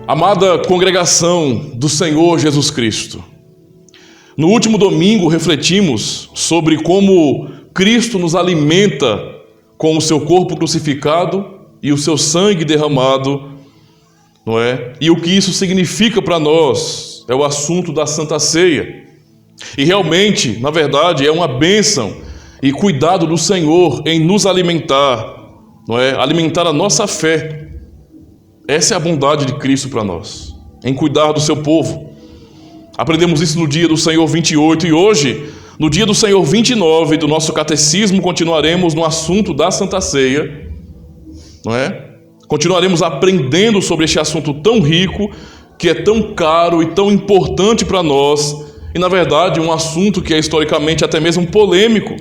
Amada congregação do Senhor Jesus Cristo, no último domingo refletimos sobre como Cristo nos alimenta com o seu corpo crucificado e o seu sangue derramado, não é? E o que isso significa para nós é o assunto da Santa Ceia. E realmente, na verdade, é uma bênção e cuidado do Senhor em nos alimentar, não é? Alimentar a nossa fé. Essa é a bondade de Cristo para nós, em cuidar do seu povo. Aprendemos isso no dia do Senhor 28 e hoje, no dia do Senhor 29 do nosso catecismo, continuaremos no assunto da Santa Ceia, não é? Continuaremos aprendendo sobre este assunto tão rico, que é tão caro e tão importante para nós, e na verdade um assunto que é historicamente até mesmo polêmico,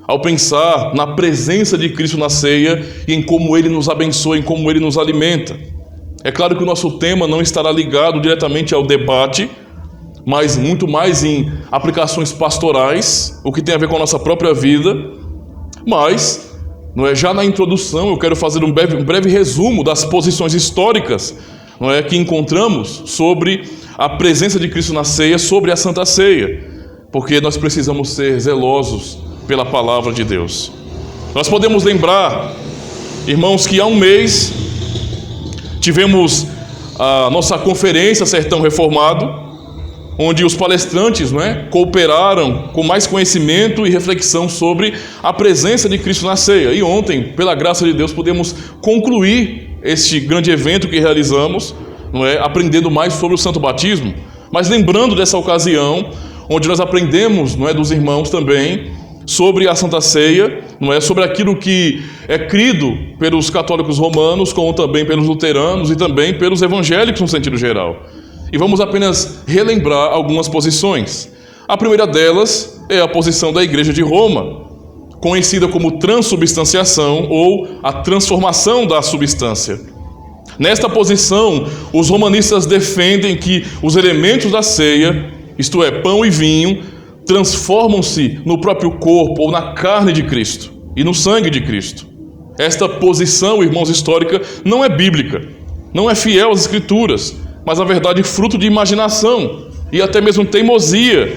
ao pensar na presença de Cristo na ceia e em como Ele nos abençoa, em como Ele nos alimenta. É claro que o nosso tema não estará ligado diretamente ao debate, mas muito mais em aplicações pastorais, o que tem a ver com a nossa própria vida. Mas, não é, já na introdução eu quero fazer um breve resumo das posições históricas, não é, que encontramos sobre a presença de Cristo na ceia, sobre a Santa Ceia, porque nós precisamos ser zelosos pela palavra de Deus. Nós podemos lembrar, irmãos, que há um mês tivemos a nossa conferência Sertão Reformado, onde os palestrantes, não é, cooperaram com mais conhecimento e reflexão sobre a presença de Cristo na ceia. E ontem, pela graça de Deus, pudemos concluir este grande evento que realizamos, não é, aprendendo mais sobre o Santo Batismo. Mas lembrando dessa ocasião, onde nós aprendemos, não é, dos irmãos também, sobre a Santa Ceia, não é, sobre aquilo que é crido pelos católicos romanos, como também pelos luteranos e também pelos evangélicos no sentido geral. E vamos apenas relembrar algumas posições. A primeira delas é a posição da Igreja de Roma, conhecida como transubstanciação ou a transformação da substância. Nesta posição, os romanistas defendem que os elementos da ceia, isto é, pão e vinho, transformam-se no próprio corpo ou na carne de Cristo e no sangue de Cristo. Esta posição, irmãos, histórica, não é bíblica, não é fiel às Escrituras, mas, na verdade, fruto de imaginação e até mesmo teimosia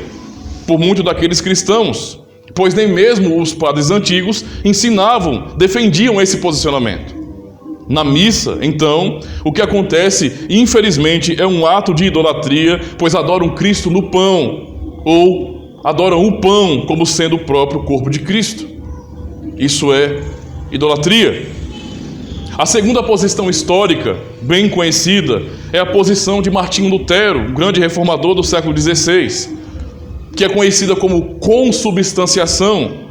por muitos daqueles cristãos, pois nem mesmo os padres antigos ensinavam, defendiam esse posicionamento. Na missa, então, o que acontece, infelizmente, é um ato de idolatria, pois adoram Cristo no pão, ou adoram o pão como sendo o próprio corpo de Cristo. Isso é idolatria. A segunda posição histórica, bem conhecida, é a posição de Martinho Lutero, um grande reformador do século XVI, que é conhecida como consubstanciação.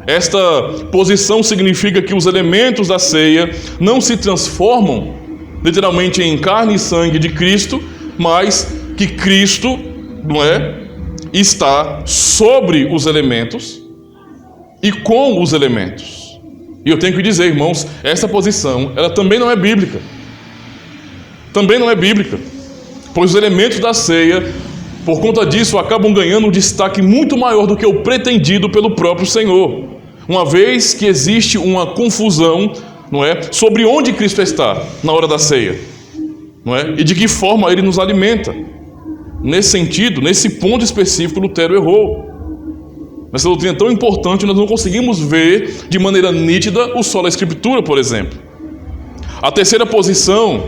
Esta posição significa que os elementos da ceia não se transformam literalmente em carne e sangue de Cristo, mas que Cristo, não é, está sobre os elementos e com os elementos. E eu tenho que dizer, irmãos, essa posição, ela também não é bíblica. Também não é bíblica, pois os elementos da ceia, por conta disso, acabam ganhando um destaque muito maior do que o pretendido pelo próprio Senhor, uma vez que existe uma confusão, não é, sobre onde Cristo está na hora da ceia, não é, e de que forma Ele nos alimenta. Nesse sentido, nesse ponto específico, Lutero errou. Essa doutrina é tão importante, nós não conseguimos ver de maneira nítida o sola Escritura, por exemplo. A terceira posição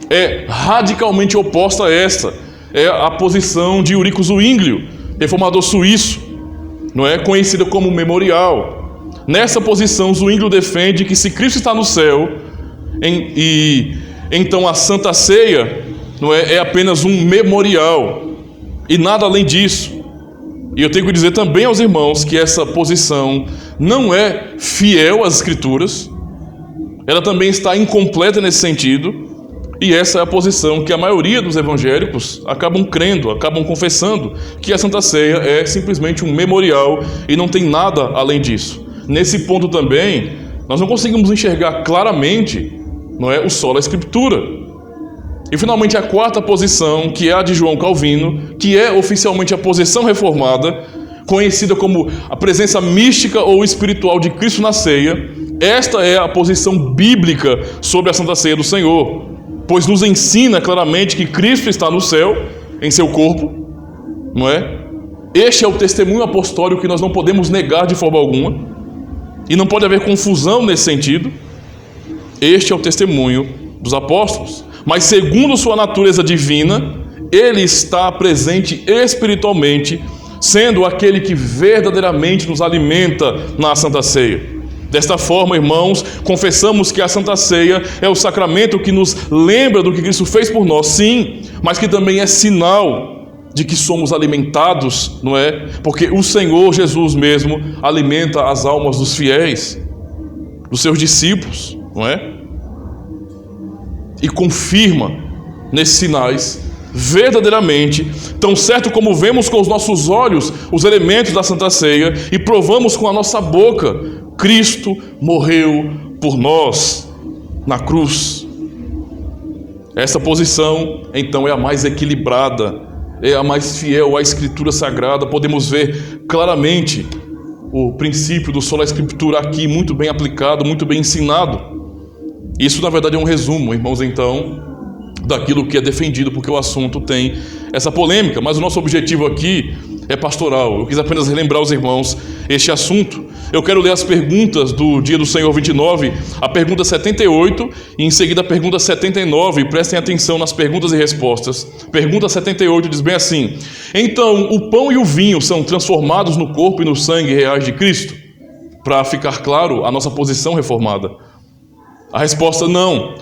é radicalmente oposta a esta. É a posição de Eurico Zwinglio, reformador suíço, não é, conhecida como memorial. Nessa posição, Zwinglio defende que se Cristo está no céu, então a Santa Ceia, não é apenas um memorial e nada além disso. E eu tenho que dizer também aos irmãos que essa posição não é fiel às Escrituras, ela também está incompleta nesse sentido, e essa é a posição que a maioria dos evangélicos acabam crendo, acabam confessando, que a Santa Ceia é simplesmente um memorial e não tem nada além disso. Nesse ponto também, nós não conseguimos enxergar claramente, não é, o sola Escritura. E finalmente a quarta posição, que é a de João Calvino, que é oficialmente a posição reformada, conhecida como a presença mística ou espiritual de Cristo na ceia. Esta é a posição bíblica sobre a Santa Ceia do Senhor. pois nos ensina claramente que Cristo está no céu, em seu corpo, não é? Este é o testemunho apostólico que nós não podemos negar de forma alguma, e não pode haver confusão nesse sentido. Este é o testemunho dos apóstolos, mas segundo sua natureza divina, ele está presente espiritualmente, sendo aquele que verdadeiramente nos alimenta na Santa Ceia. Desta forma, irmãos, confessamos que a Santa Ceia é o sacramento que nos lembra do que Cristo fez por nós, sim, mas que também é sinal de que somos alimentados, não é? Porque o Senhor Jesus mesmo alimenta as almas dos fiéis, dos seus discípulos, não é? E confirma nesses sinais, verdadeiramente, tão certo como vemos com os nossos olhos os elementos da Santa Ceia e provamos com a nossa boca, Cristo morreu por nós na cruz. Essa posição, então, é a mais equilibrada, é a mais fiel à Escritura Sagrada. Podemos ver claramente o princípio do sola Escritura aqui, muito bem aplicado, muito bem ensinado. Isso, na verdade, é um resumo, irmãos, então, daquilo que é defendido, porque o assunto tem essa polêmica, mas o nosso objetivo aqui é pastoral. Eu quis apenas relembrar aos irmãos este assunto. Eu quero ler as perguntas do Dia do Senhor 29, a pergunta 78 e em seguida a pergunta 79. Prestem atenção nas perguntas e respostas. Pergunta 78 diz bem assim: então, o pão e o vinho são transformados no corpo e no sangue reais de Cristo? Para ficar claro a nossa posição reformada. A resposta: não.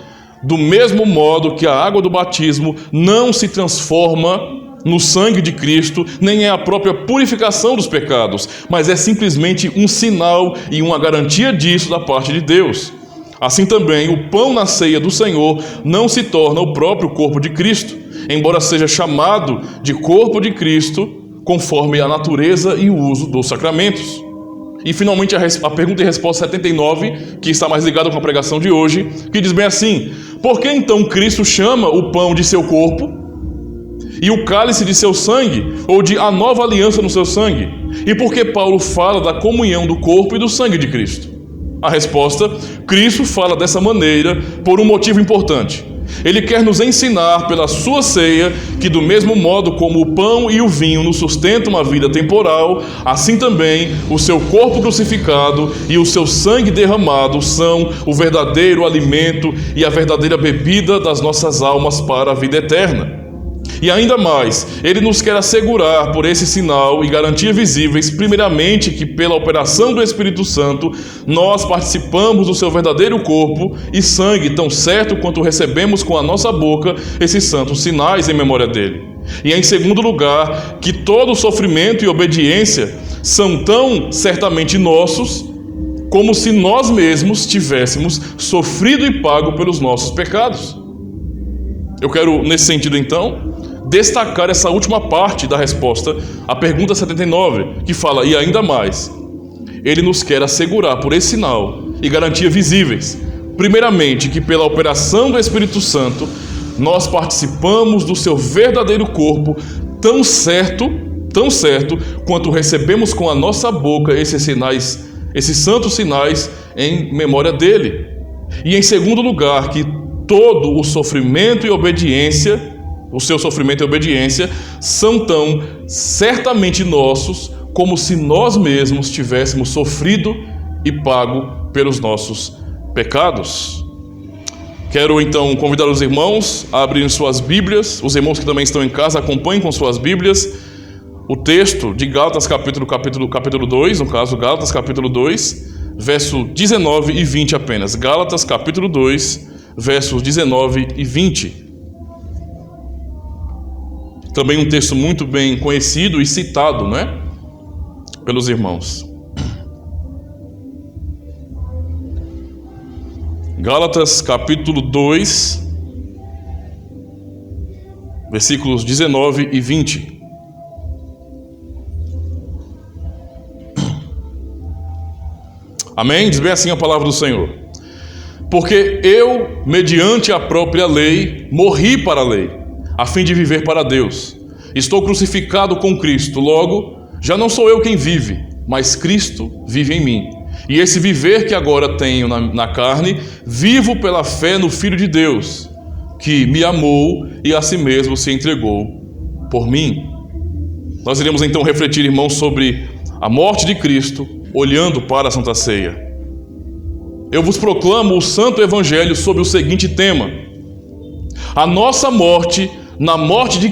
Do mesmo modo que a água do batismo não se transforma no sangue de Cristo, nem é a própria purificação dos pecados, mas é simplesmente um sinal e uma garantia disso da parte de Deus. Assim também, o pão na ceia do Senhor não se torna o próprio corpo de Cristo, embora seja chamado de corpo de Cristo, conforme a natureza e o uso dos sacramentos. E finalmente a pergunta e resposta 79, que está mais ligada com a pregação de hoje, que diz bem assim: por que então Cristo chama o pão de seu corpo e o cálice de seu sangue, ou de a nova aliança no seu sangue? E por que Paulo fala da comunhão do corpo e do sangue de Cristo? A resposta: Cristo fala dessa maneira por um motivo importante. Ele quer nos ensinar pela sua ceia que, do mesmo modo como o pão e o vinho nos sustentam uma vida temporal, assim também o seu corpo crucificado e o seu sangue derramado são o verdadeiro alimento e a verdadeira bebida das nossas almas para a vida eterna. E ainda mais, ele nos quer assegurar por esse sinal e garantia visíveis, primeiramente, que pela operação do Espírito Santo, nós participamos do seu verdadeiro corpo e sangue, tão certo quanto recebemos com a nossa boca esses santos sinais em memória dele. E em segundo lugar, que todo sofrimento e obediência são tão certamente nossos, como se nós mesmos tivéssemos sofrido e pago pelos nossos pecados. Eu quero, nesse sentido, então, destacar essa última parte da resposta à pergunta 79, que fala: e ainda mais, ele nos quer assegurar por esse sinal e garantia visíveis, primeiramente, que pela operação do Espírito Santo, nós participamos do seu verdadeiro corpo, tão certo quanto recebemos com a nossa boca esses sinais, esses santos sinais em memória dele. E em segundo lugar, que todo o sofrimento e obediência, o seu sofrimento e obediência, são tão certamente nossos como se nós mesmos tivéssemos sofrido e pago pelos nossos pecados. Quero então convidar os irmãos a abrirem suas Bíblias. Os irmãos que também estão em casa, acompanhem com suas Bíblias o texto de Gálatas capítulo 2, no caso Gálatas capítulo 2, verso 19 e 20 apenas. Gálatas capítulo 2, versos 19 e 20. Também um texto muito bem conhecido e citado, não é? Pelos irmãos. Gálatas capítulo 2, versículos 19 e 20. Amém? Diz bem assim a palavra do Senhor: porque eu, mediante a própria lei, morri para a lei, a fim de viver para Deus. Estou crucificado com Cristo, logo, já não sou eu quem vive, mas Cristo vive em mim. E esse viver que agora tenho na carne, vivo pela fé no Filho de Deus, que me amou e a si mesmo se entregou por mim. Nós iremos então refletir, irmãos, sobre a morte de Cristo, olhando para a Santa Ceia. Eu vos proclamo o Santo Evangelho sobre o seguinte tema: a nossa morte na morte de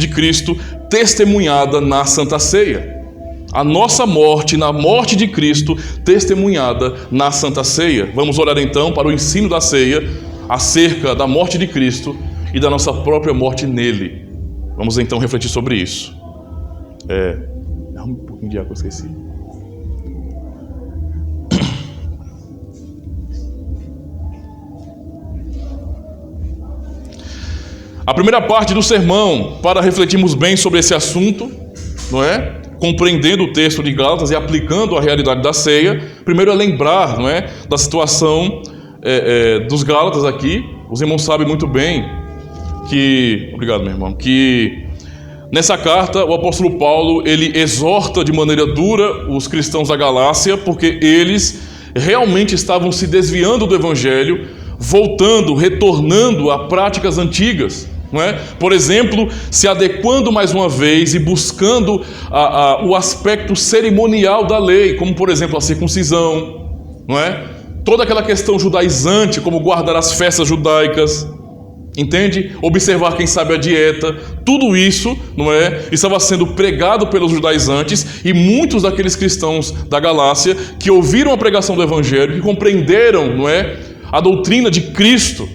Cristo, testemunhada na Santa Ceia. A nossa morte na morte de Cristo, testemunhada na Santa Ceia. Vamos orar então para o ensino da ceia, acerca da morte de Cristo e da nossa própria morte nele. Vamos então refletir sobre isso. Um pouquinho de água, eu esqueci. A primeira parte do sermão, para refletirmos bem sobre esse assunto, não é? Compreendendo o texto de Gálatas e aplicando a realidade da ceia, primeiro é lembrar, não é, da situação dos Gálatas aqui. Os irmãos sabem muito bem que, obrigado meu irmão, que nessa carta o apóstolo Paulo, ele exorta de maneira dura os cristãos da Galácia, porque eles realmente estavam se desviando do evangelho, voltando, retornando a práticas antigas, não é? Por exemplo, se adequando mais uma vez e buscando o aspecto cerimonial da lei, como por exemplo a circuncisão, não é? Toda aquela questão judaizante, como guardar as festas judaicas, entende? Observar, quem sabe, a dieta, tudo isso, não é? Estava sendo pregado pelos judaizantes, e muitos daqueles cristãos da Galácia que ouviram a pregação do evangelho, que compreenderam, não é, a doutrina de Cristo,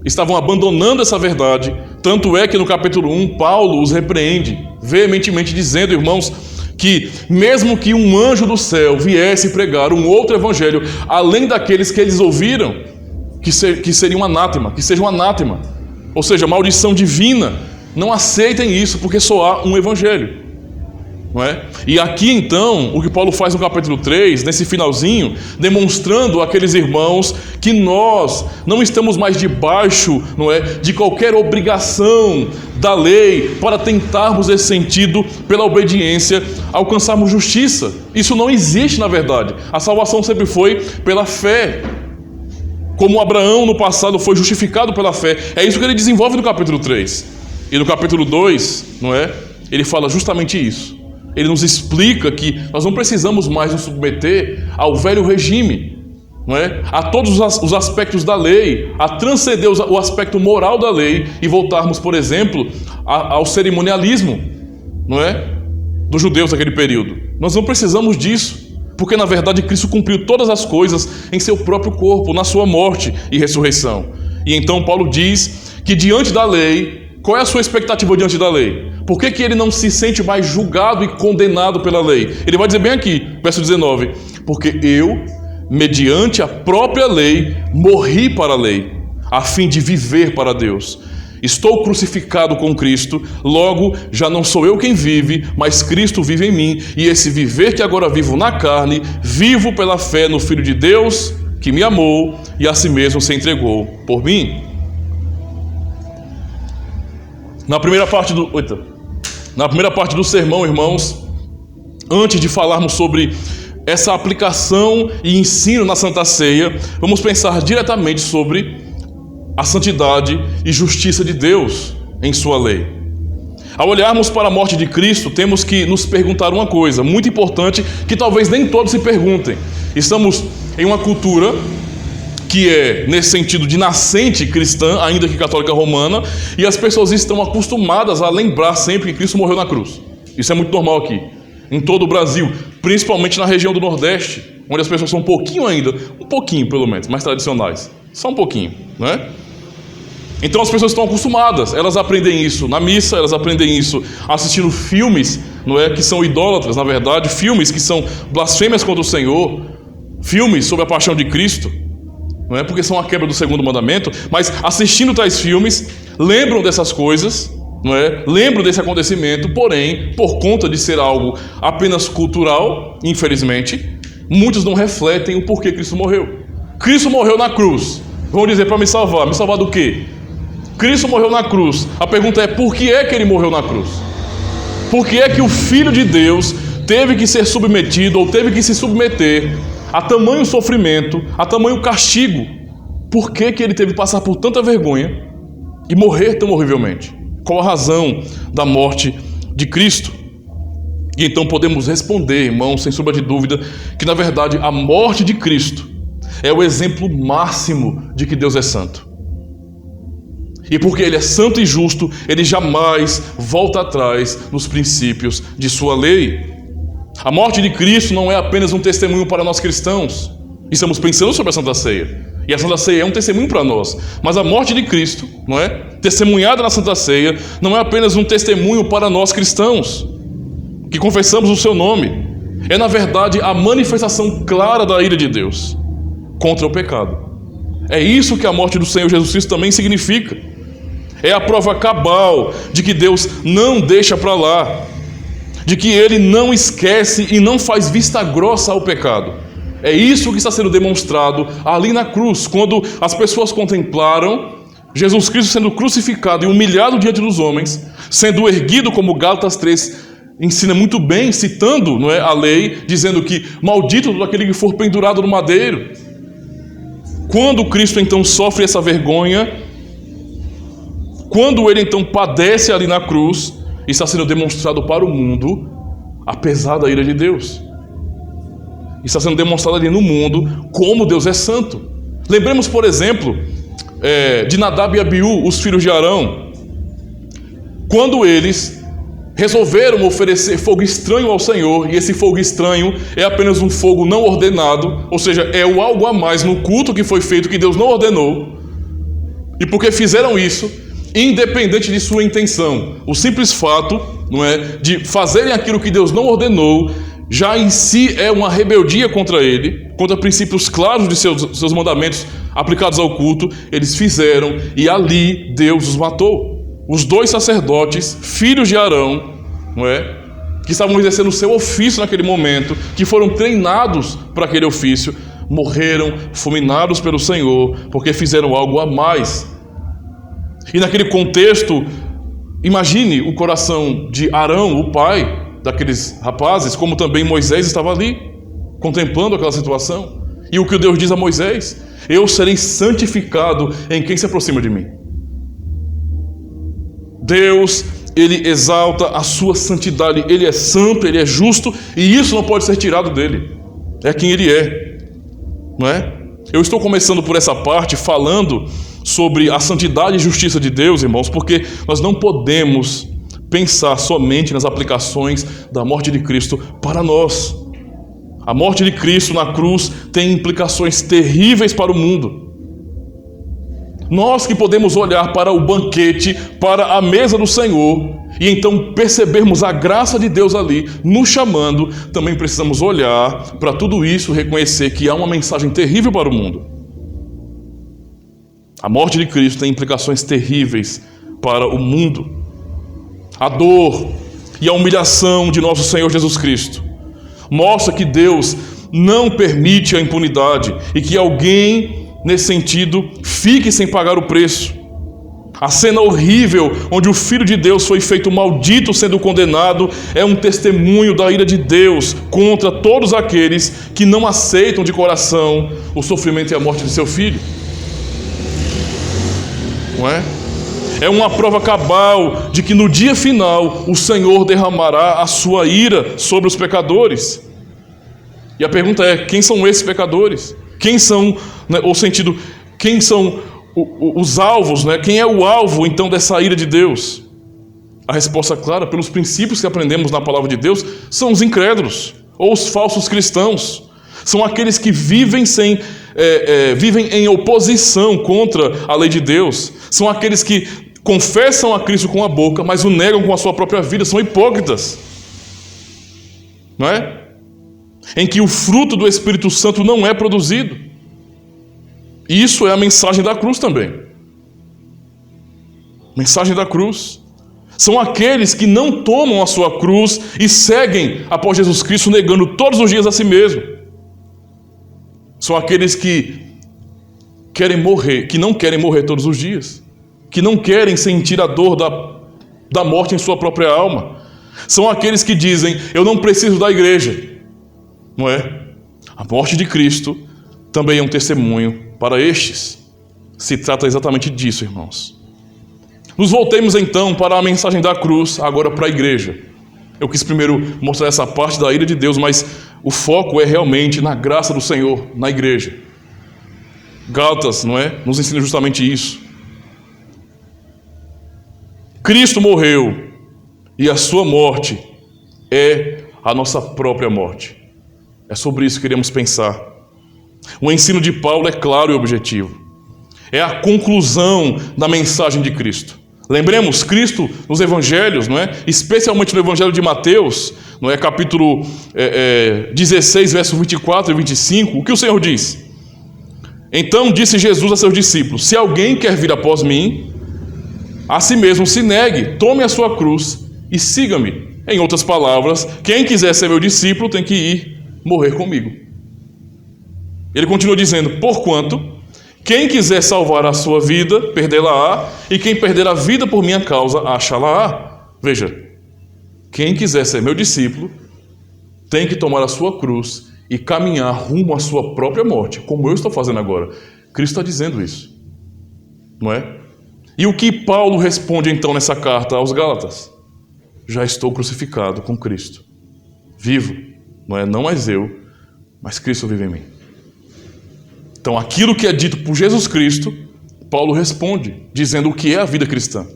estavam abandonando essa verdade. Tanto é que no capítulo 1, Paulo os repreende veementemente, dizendo, irmãos, que mesmo que um anjo do céu viesse pregar um outro evangelho, além daqueles que eles ouviram, que seria um anátema, que seja um anátema, ou seja, maldição divina, não aceitem isso, porque só há um evangelho. Não é? E aqui então, o que Paulo faz no capítulo 3, nesse finalzinho, demonstrando àqueles irmãos que nós não estamos mais debaixo, não é, de qualquer obrigação da lei para tentarmos nesse sentido, pela obediência, alcançarmos justiça. Isso não existe na verdade. A salvação sempre foi pela fé. Como Abraão no passado foi justificado pela fé. É isso que ele desenvolve no capítulo 3. E no capítulo 2, não é, ele fala justamente isso. Ele nos explica que nós não precisamos mais nos submeter ao velho regime, não é? A todos os aspectos da lei, a transcender o aspecto moral da lei e voltarmos, por exemplo, ao cerimonialismo, não é? Dos judeus daquele período. Nós não precisamos disso, porque na verdade Cristo cumpriu todas as coisas em seu próprio corpo, na sua morte e ressurreição. E então Paulo diz que diante da lei, qual é a sua expectativa diante da lei? Por que ele não se sente mais julgado e condenado pela lei? Ele vai dizer bem aqui, verso 19: porque eu, mediante a própria lei, morri para a lei, a fim de viver para Deus. Estou crucificado com Cristo, logo já não sou eu quem vive, mas Cristo vive em mim, e esse viver que agora vivo na carne, vivo pela fé no Filho de Deus, que me amou e a si mesmo se entregou por mim. Na primeira parte do sermão, irmãos, antes de falarmos sobre essa aplicação e ensino na Santa Ceia, vamos pensar diretamente sobre a santidade e justiça de Deus em sua lei. Ao olharmos para a morte de Cristo, temos que nos perguntar uma coisa muito importante, que talvez nem todos se perguntem. Estamos em uma cultura que é, nesse sentido, de nascente cristã, ainda que católica romana, e as pessoas estão acostumadas a lembrar sempre que Cristo morreu na cruz. Isso é muito normal aqui, em todo o Brasil, principalmente na região do Nordeste, onde as pessoas são um pouquinho ainda, um pouquinho pelo menos, mais tradicionais, só um pouquinho, não é? Então as pessoas estão acostumadas, elas aprendem isso na missa, elas aprendem isso assistindo filmes, não é, que são idólatras, na verdade, filmes que são blasfêmias contra o Senhor, filmes sobre a paixão de Cristo, não é porque são a quebra do segundo mandamento, mas assistindo tais filmes, lembram dessas coisas, não é? Lembram desse acontecimento, porém, por conta de ser algo apenas cultural, infelizmente, muitos não refletem o porquê Cristo morreu. Cristo morreu na cruz. Vão dizer, para me salvar do quê? Cristo morreu na cruz. A pergunta é, por que é que ele morreu na cruz? Por que é que o Filho de Deus teve que ser submetido, ou teve que se submeter a tamanho sofrimento, a tamanho castigo? Por que ele teve que passar por tanta vergonha? e morrer tão horrivelmente? Qual a razão da morte de Cristo? E então podemos responder, irmãos, sem sombra de dúvida, que na verdade a morte de Cristo é o exemplo máximo de que Deus é santo. E porque Ele é santo e justo, Ele jamais volta atrás nos princípios de sua lei. A morte de Cristo não é apenas um testemunho para nós cristãos. Estamos pensando sobre a Santa Ceia. E a Santa Ceia é um testemunho para nós. Mas a morte de Cristo, não é? Testemunhada na Santa Ceia, não é apenas um testemunho para nós cristãos, que confessamos o seu nome. É, na verdade, a manifestação clara da ira de Deus contra o pecado. É isso que a morte do Senhor Jesus Cristo também significa. É a prova cabal de que Deus não deixa para lá, de que Ele não esquece e não faz vista grossa ao pecado. É isso que está sendo demonstrado ali na cruz, quando as pessoas contemplaram Jesus Cristo sendo crucificado e humilhado diante dos homens, sendo erguido, como Gálatas 3 ensina muito bem, citando, não é, a lei, dizendo que maldito todo aquele que for pendurado no madeiro. Quando Cristo então sofre essa vergonha, quando Ele então padece ali na cruz, está sendo demonstrado para o mundo a pesada ira de Deus. Está sendo demonstrado ali no mundo como Deus é santo. Lembremos, por exemplo, de Nadab e Abiú, os filhos de Arão, quando eles resolveram oferecer fogo estranho ao Senhor, e esse fogo estranho é apenas um fogo não ordenado, ou seja, é o algo a mais no culto que foi feito que Deus não ordenou. E porque fizeram isso, independente de sua intenção, o simples fato, não é, de fazerem aquilo que Deus não ordenou, já em si é uma rebeldia contra Ele, contra princípios claros de seus mandamentos aplicados ao culto. Eles fizeram, e ali Deus os matou. Os dois sacerdotes, filhos de Arão, não é, que estavam exercendo o seu ofício naquele momento, que foram treinados para aquele ofício, morreram fulminados pelo Senhor, porque fizeram algo a mais. E naquele contexto, imagine o coração de Arão, o pai daqueles rapazes, como também Moisés estava ali, contemplando aquela situação. E o que Deus diz a Moisés: eu serei santificado em quem se aproxima de mim. Deus, Ele exalta a sua santidade. Ele é santo, Ele é justo, e isso não pode ser tirado dele. É quem Ele é, não é? Eu estou começando por essa parte falando sobre a santidade e justiça de Deus, irmãos, porque nós não podemos pensar somente nas aplicações da morte de Cristo para nós. A morte de Cristo na cruz tem implicações terríveis para o mundo. Nós que podemos olhar para o banquete, para a mesa do Senhor, e então percebermos a graça de Deus ali, nos chamando, também precisamos olhar para tudo isso e reconhecer que há uma mensagem terrível para o mundo. A morte de Cristo tem implicações terríveis para o mundo. A dor e a humilhação de nosso Senhor Jesus Cristo mostra que Deus não permite a impunidade e que alguém, nesse sentido, fique sem pagar o preço. A cena horrível onde o Filho de Deus foi feito maldito sendo condenado é um testemunho da ira de Deus contra todos aqueles que não aceitam de coração o sofrimento e a morte de seu Filho. Não é? É uma prova cabal de que no dia final o Senhor derramará a sua ira sobre os pecadores. E a pergunta é: quem são esses pecadores? Quem são, né, ou sentido, quem são os alvos, né? Quem é o alvo então dessa ira de Deus? A resposta clara, pelos princípios que aprendemos na palavra de Deus, são os incrédulos ou os falsos cristãos. São aqueles que vivem vivem em oposição contra a lei de Deus. São aqueles que confessam a Cristo com a boca, mas o negam com a sua própria vida. São hipócritas, não é? Em que o fruto do Espírito Santo não é produzido. E isso é a mensagem da cruz também. Mensagem da cruz. São aqueles que não tomam a sua cruz e seguem após Jesus Cristo, negando todos os dias a si mesmo. São aqueles que querem morrer, que não querem morrer todos os dias, que não querem sentir a dor da morte em sua própria alma. São aqueles que dizem: eu não preciso da igreja. Não é? A morte de Cristo também é um testemunho para estes. Se trata exatamente disso, irmãos. Nos voltemos então para a mensagem da cruz, agora para a igreja. Eu quis primeiro mostrar essa parte da ira de Deus, mas o foco é realmente na graça do Senhor, na igreja. Gálatas, não é? Nos ensina justamente isso. Cristo morreu e a sua morte é a nossa própria morte. É sobre isso que queremos pensar. O ensino de Paulo é claro e objetivo. É a conclusão da mensagem de Cristo. Lembremos, Cristo nos evangelhos, não é? Especialmente no evangelho de Mateus, não é? Capítulo 16, versos 24 e 25, o que o Senhor diz? Então disse Jesus a seus discípulos: se alguém quer vir após mim, a si mesmo se negue, tome a sua cruz e siga-me. Em outras palavras, quem quiser ser meu discípulo tem que ir morrer comigo. Ele continua dizendo: porquanto quem quiser salvar a sua vida, perdê-la-á, e quem perder a vida por minha causa, achá-la-á. Veja, quem quiser ser meu discípulo, tem que tomar a sua cruz e caminhar rumo à sua própria morte, como eu estou fazendo agora. Cristo está dizendo isso, não é? E o que Paulo responde então nessa carta aos Gálatas? Já estou crucificado com Cristo. Vivo, não é? Não mais eu, mas Cristo vive em mim. Então, aquilo que é dito por Jesus Cristo, Paulo responde, dizendo o que é a vida cristã.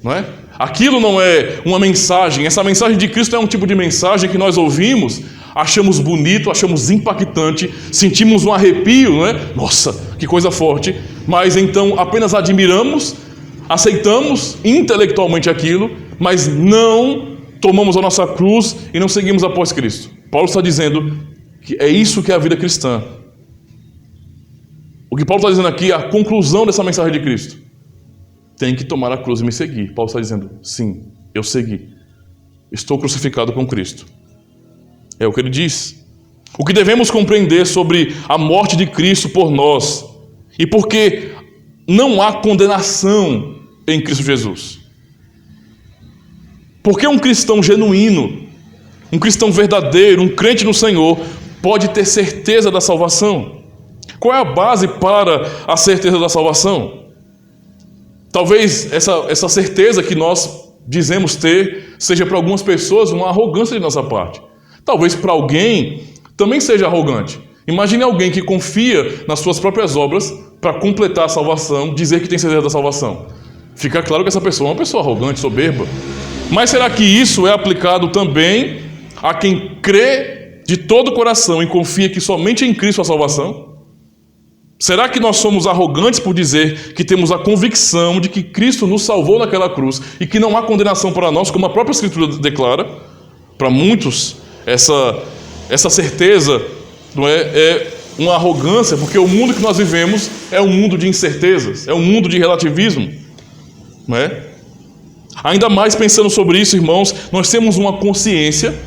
Não é? Aquilo não é uma mensagem, essa mensagem de Cristo é um tipo de mensagem que nós ouvimos, achamos bonito, achamos impactante, sentimos um arrepio, não é? Nossa, que coisa forte, mas então apenas admiramos, aceitamos intelectualmente aquilo, mas não tomamos a nossa cruz e não seguimos após Cristo. Paulo está dizendo que é isso que é a vida cristã. O que Paulo está dizendo aqui é a conclusão dessa mensagem de Cristo. Tem que tomar a cruz e me seguir. Paulo está dizendo, sim, eu segui. Estou crucificado com Cristo. É o que ele diz. O que devemos compreender sobre a morte de Cristo por nós e porque não há condenação em Cristo Jesus. Porque um cristão genuíno, um cristão verdadeiro, um crente no Senhor, pode ter certeza da salvação. Qual é a base para a certeza da salvação? Talvez essa certeza que nós dizemos ter seja para algumas pessoas uma arrogância de nossa parte. Talvez para alguém também seja arrogante. Imagine alguém que confia nas suas próprias obras para completar a salvação, dizer que tem certeza da salvação. Fica claro que essa pessoa é uma pessoa arrogante, soberba. Mas será que isso é aplicado também a quem crê de todo o coração e confia que somente em Cristo a salvação? Será que nós somos arrogantes por dizer que temos a convicção de que Cristo nos salvou naquela cruz e que não há condenação para nós, como a própria Escritura declara? Para muitos, essa certeza não é uma arrogância, porque o mundo que nós vivemos é um mundo de incertezas, é um mundo de relativismo, não é? Ainda mais pensando sobre isso, irmãos, nós temos uma consciência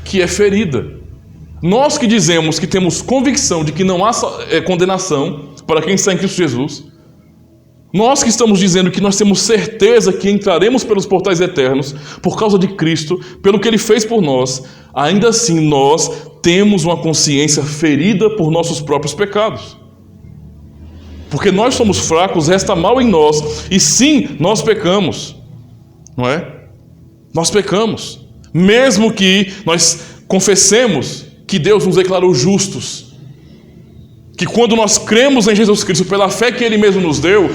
que é ferida. Nós que dizemos que temos convicção de que não há condenação para quem está em Cristo Jesus, nós que estamos dizendo que nós temos certeza que entraremos pelos portais eternos por causa de Cristo, pelo que Ele fez por nós, ainda assim nós temos uma consciência ferida por nossos próprios pecados. Porque nós somos fracos, resta mal em nós, e sim, nós pecamos, não é? Nós pecamos, mesmo que nós confessemos que Deus nos declarou justos, que quando nós cremos em Jesus Cristo, pela fé que Ele mesmo nos deu,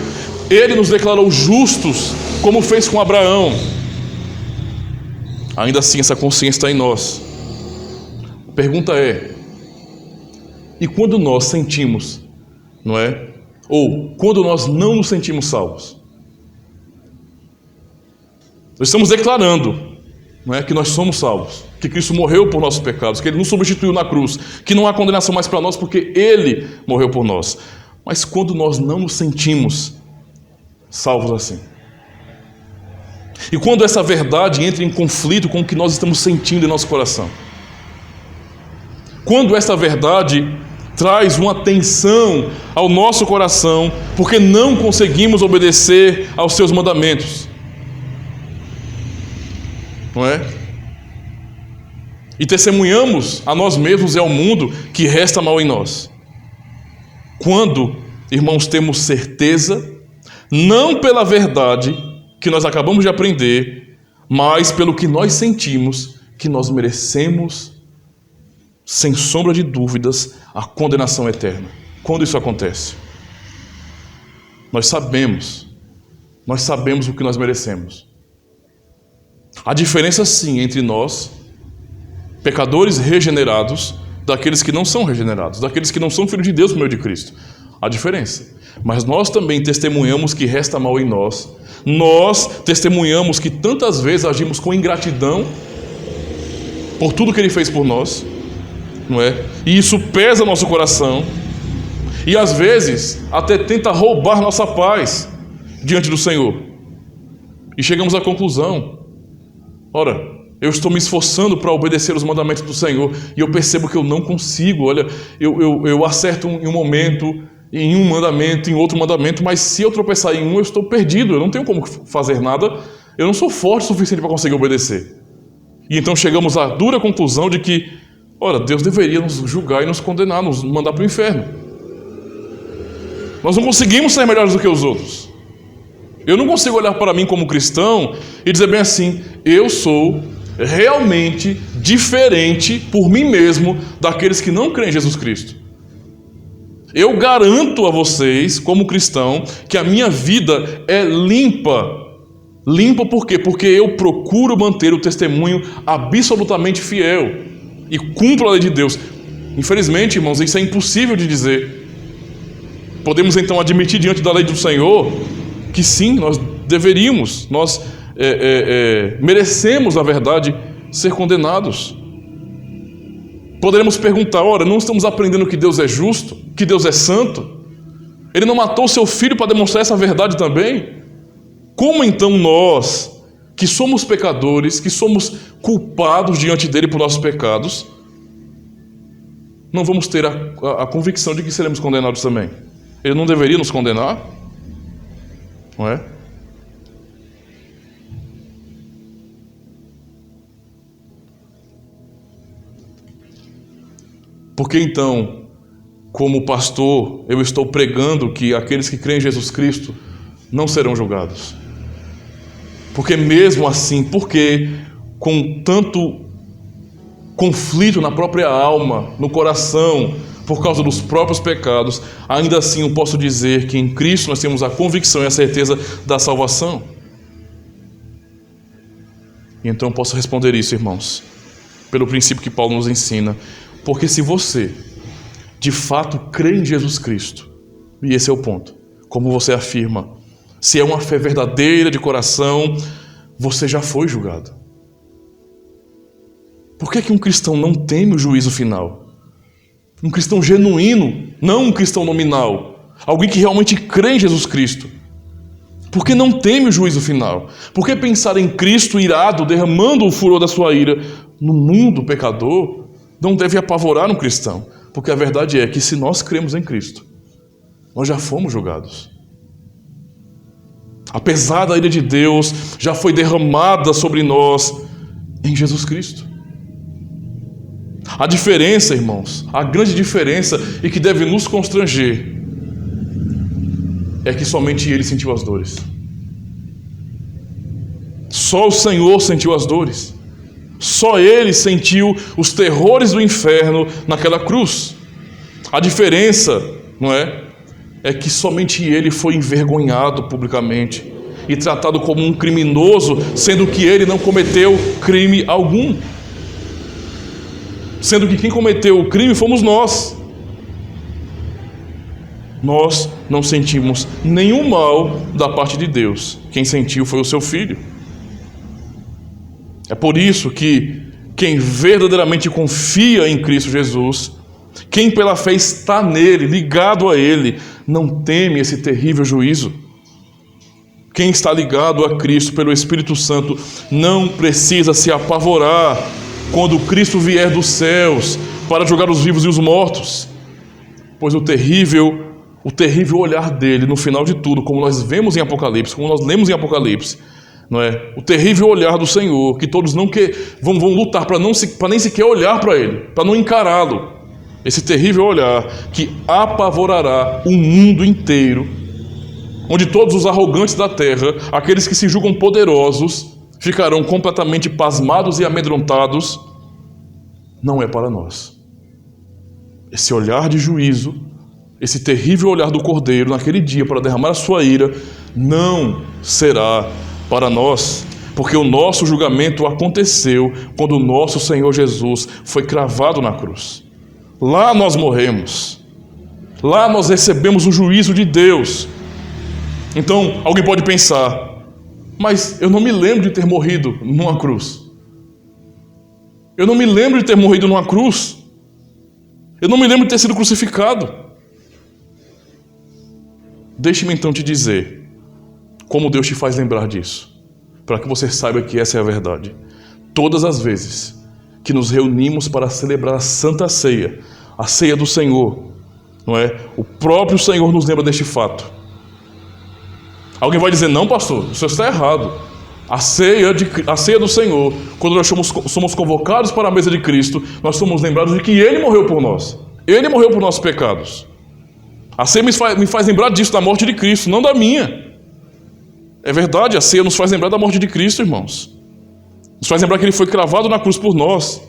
Ele nos declarou justos, como fez com Abraão. Ainda assim, essa consciência está em nós. A pergunta é, e quando nós sentimos, não é? Ou quando nós não nos sentimos salvos? Nós estamos declarando, não é, que nós somos salvos, que Cristo morreu por nossos pecados, que Ele nos substituiu na cruz, que não há condenação mais para nós porque Ele morreu por nós. Mas quando nós não nos sentimos salvos assim? E quando essa verdade entra em conflito com o que nós estamos sentindo em nosso coração? Quando essa verdade traz uma tensão ao nosso coração porque não conseguimos obedecer aos seus mandamentos? Não é? E testemunhamos a nós mesmos e ao mundo que resta mal em nós. Quando, irmãos, temos certeza não pela verdade que nós acabamos de aprender, mas pelo que nós sentimos que nós merecemos, sem sombra de dúvidas, a condenação eterna. Quando isso acontece? Nós sabemos o que nós merecemos. A diferença, sim, entre nós, pecadores regenerados, daqueles que não são regenerados, daqueles que não são filhos de Deus por meio de Cristo. A diferença. Mas nós também testemunhamos que resta mal em nós. Nós testemunhamos que tantas vezes agimos com ingratidão por tudo que Ele fez por nós, não é? E isso pesa nosso coração. E às vezes até tenta roubar nossa paz diante do Senhor. E chegamos à conclusão: ora, eu estou me esforçando para obedecer os mandamentos do Senhor e eu percebo que eu não consigo. Olha, eu acerto em um momento, em um mandamento, em outro mandamento, mas se eu tropeçar em um, eu estou perdido, eu não tenho como fazer nada, eu não sou forte o suficiente para conseguir obedecer. E então chegamos à dura conclusão de que, ora, Deus deveria nos julgar e nos condenar, nos mandar para o inferno. Nós não conseguimos ser melhores do que os outros. Eu não consigo olhar para mim como cristão e dizer bem assim: eu sou realmente diferente por mim mesmo daqueles que não creem em Jesus Cristo. Eu garanto a vocês, como cristão, que a minha vida é limpa. Limpa por quê? Porque eu procuro manter o testemunho absolutamente fiel e cumpro a lei de Deus. Infelizmente, irmãos, isso é impossível de dizer. Podemos então admitir diante da lei do Senhor que sim, nós deveríamos, nós merecemos, na verdade, ser condenados. Poderemos perguntar: ora, não estamos aprendendo que Deus é justo, que Deus é santo? Ele não matou o seu filho para demonstrar essa verdade também? Como então nós, que somos pecadores, que somos culpados diante dele por nossos pecados, não vamos ter a convicção de que seremos condenados também? Ele não deveria nos condenar? Não é? Por que então, como pastor, eu estou pregando que aqueles que creem em Jesus Cristo não serão julgados? Porque mesmo assim, porque com tanto conflito na própria alma, no coração, por causa dos próprios pecados, ainda assim eu posso dizer que em Cristo nós temos a convicção e a certeza da salvação? E então eu posso responder isso, irmãos, pelo princípio que Paulo nos ensina. Porque se você de fato crê em Jesus Cristo, e esse é o ponto, como você afirma, se é uma fé verdadeira de coração, você já foi julgado. Por que um cristão não teme o juízo final? Um cristão genuíno, não um cristão nominal, alguém que realmente crê em Jesus Cristo. Por que não teme o juízo final? Por que pensar em Cristo irado, derramando o furor da sua ira no mundo pecador, não deve apavorar um cristão? Porque a verdade é que se nós cremos em Cristo, nós já fomos julgados. A pesada ira de Deus já foi derramada sobre nós em Jesus Cristo. A diferença, irmãos, a grande diferença e que deve nos constranger é que somente Ele sentiu as dores. Só o Senhor sentiu as dores. Só Ele sentiu os terrores do inferno naquela cruz. A diferença, não é? É que somente Ele foi envergonhado publicamente e tratado como um criminoso, sendo que Ele não cometeu crime algum. Sendo que quem cometeu o crime fomos nós. Nós não sentimos nenhum mal da parte de Deus. Quem sentiu foi o seu Filho. É por isso que quem verdadeiramente confia em Cristo Jesus, quem pela fé está nele, ligado a Ele, não teme esse terrível juízo. Quem está ligado a Cristo pelo Espírito Santo não precisa se apavorar quando Cristo vier dos céus para julgar os vivos e os mortos, pois o terrível olhar dele no final de tudo, como nós vemos em Apocalipse, como nós lemos em Apocalipse, não é? O terrível olhar do Senhor, que todos vão lutar para nem sequer olhar para Ele, para não encará-lo. Esse terrível olhar que apavorará o mundo inteiro onde todos os arrogantes da terra, aqueles que se julgam poderosos, ficarão completamente pasmados e amedrontados, não é para nós. Esse olhar de juízo, esse terrível olhar do Cordeiro naquele dia para derramar a sua ira, não será para nós, porque o nosso julgamento aconteceu quando o nosso Senhor Jesus foi cravado na cruz. Lá nós morremos, lá nós recebemos o juízo de Deus. Então, alguém pode pensar, mas eu não me lembro de ter morrido numa cruz. Eu não me lembro de ter morrido numa cruz. Eu não me lembro de ter sido crucificado. Deixe-me então te dizer como Deus te faz lembrar disso, para que você saiba que essa é a verdade. Todas as vezes que nos reunimos para celebrar a Santa Ceia, a ceia do Senhor, não é? O próprio Senhor nos lembra deste fato. Alguém vai dizer, não, pastor, o senhor está errado. A ceia do Senhor, quando nós somos convocados para a mesa de Cristo, nós somos lembrados de que Ele morreu por nós. Ele morreu por nossos pecados. A ceia me faz lembrar disso, da morte de Cristo, não da minha. É verdade, a ceia nos faz lembrar da morte de Cristo, irmãos. Nos faz lembrar que Ele foi cravado na cruz por nós.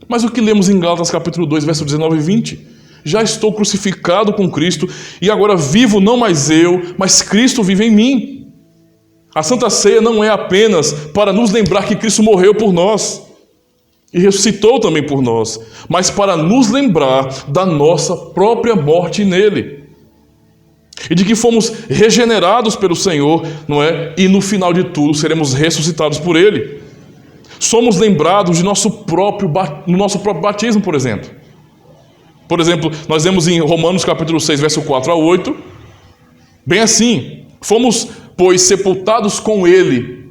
Mas o que lemos em Gálatas capítulo 2, verso 19 e 20? Já estou crucificado com Cristo, e agora vivo não mais eu, mas Cristo vive em mim. A Santa Ceia não é apenas para nos lembrar que Cristo morreu por nós e ressuscitou também por nós, mas para nos lembrar da nossa própria morte nele e de que fomos regenerados pelo Senhor, não é? E no final de tudo seremos ressuscitados por Ele. Somos lembrados de no nosso próprio batismo, por exemplo. Por exemplo, nós vemos em Romanos capítulo 6, verso 4 a 8, bem assim: fomos, pois, sepultados com Ele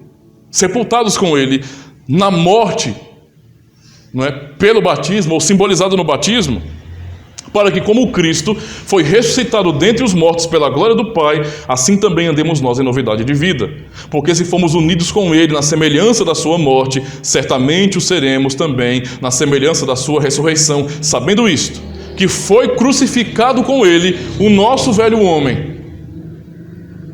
na morte, não é? Pelo batismo, ou simbolizado no batismo, para que, como Cristo foi ressuscitado dentre os mortos pela glória do Pai, assim também andemos nós em novidade de vida. Porque se fomos unidos com Ele na semelhança da sua morte, certamente o seremos também na semelhança da sua ressurreição, sabendo isto, que foi crucificado com Ele o nosso velho homem.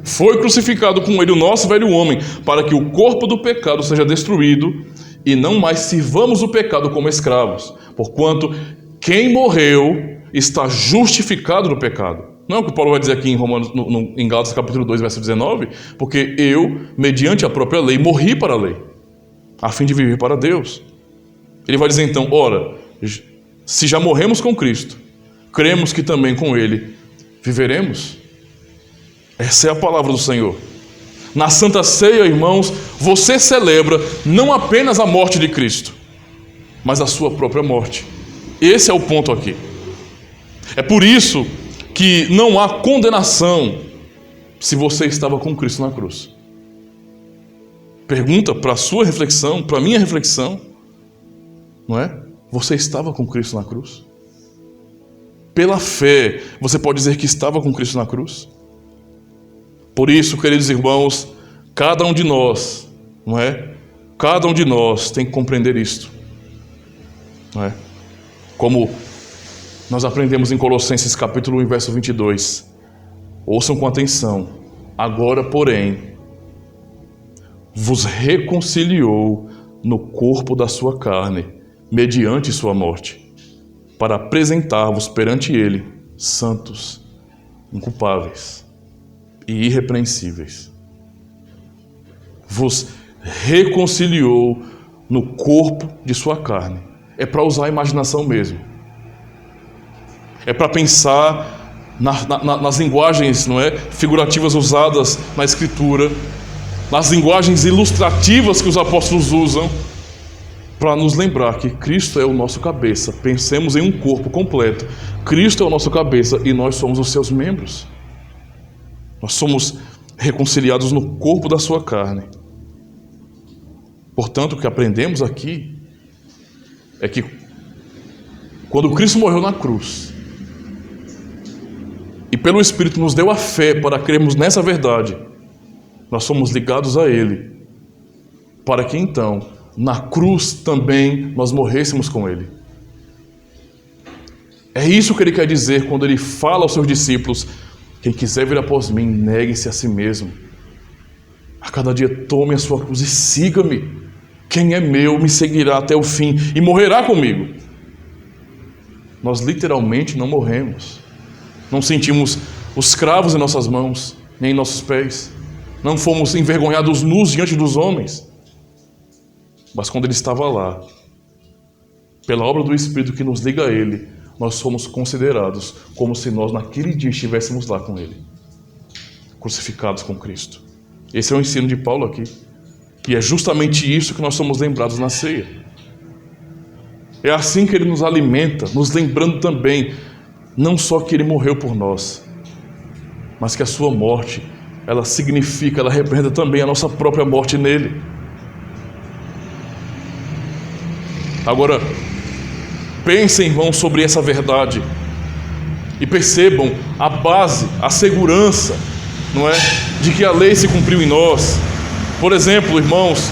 Foi crucificado com Ele o nosso velho homem, para que o corpo do pecado seja destruído e não mais sirvamos o pecado como escravos, porquanto quem morreu está justificado no pecado. Não é o que Paulo vai dizer aqui em Gálatas capítulo 2, verso 19? Porque eu, mediante a própria lei, morri para a lei, a fim de viver para Deus. Ele vai dizer então, ora, se já morremos com Cristo, cremos que também com Ele viveremos. Essa é a palavra do Senhor. Na Santa Ceia, irmãos, você celebra não apenas a morte de Cristo, mas a sua própria morte. Esse é o ponto aqui. É por isso que não há condenação se você estava com Cristo na cruz. Pergunta para a sua reflexão, para a minha reflexão, não é? Você estava com Cristo na cruz? Pela fé, você pode dizer que estava com Cristo na cruz? Por isso, queridos irmãos, cada um de nós, não é? Cada um de nós tem que compreender isto, não é? Como nós aprendemos em Colossenses capítulo 1, verso 22. Ouçam com atenção. Agora, porém, vos reconciliou no corpo da sua carne, mediante sua morte, para apresentar-vos perante Ele santos, inculpáveis e irrepreensíveis. Vos reconciliou no corpo de sua carne. É para usar a imaginação mesmo. É para pensar nas linguagens, não é, figurativas usadas na Escritura, nas linguagens ilustrativas que os apóstolos usam, para nos lembrar que Cristo é o nosso cabeça. Pensemos em um corpo completo. Cristo é o nosso cabeça e nós somos os seus membros. Nós somos reconciliados no corpo da sua carne. Portanto, o que aprendemos aqui é que quando Cristo morreu na cruz e pelo Espírito nos deu a fé para crermos nessa verdade, nós somos ligados a Ele, para que então, na cruz também nós morrêssemos com Ele. É isso que Ele quer dizer quando Ele fala aos seus discípulos: Quem quiser vir após mim, negue-se a si mesmo. A cada dia tome a sua cruz e siga-me. Quem é meu me seguirá até o fim e morrerá comigo. Nós literalmente não morremos. Não sentimos os cravos em nossas mãos, nem em nossos pés. Não fomos envergonhados nus diante dos homens. Mas quando Ele estava lá, pela obra do Espírito que nos liga a Ele, nós somos considerados como se nós naquele dia estivéssemos lá com Ele, crucificados com Cristo. Esse é o ensino de Paulo aqui. E é justamente isso que nós somos lembrados na ceia. É assim que Ele nos alimenta, nos lembrando também, não só que Ele morreu por nós, mas que a sua morte, ela significa, ela representa também a nossa própria morte nele. Agora, pensem, irmãos, sobre essa verdade e percebam a base, a segurança, não é, de que a lei se cumpriu em nós. Por exemplo, irmãos,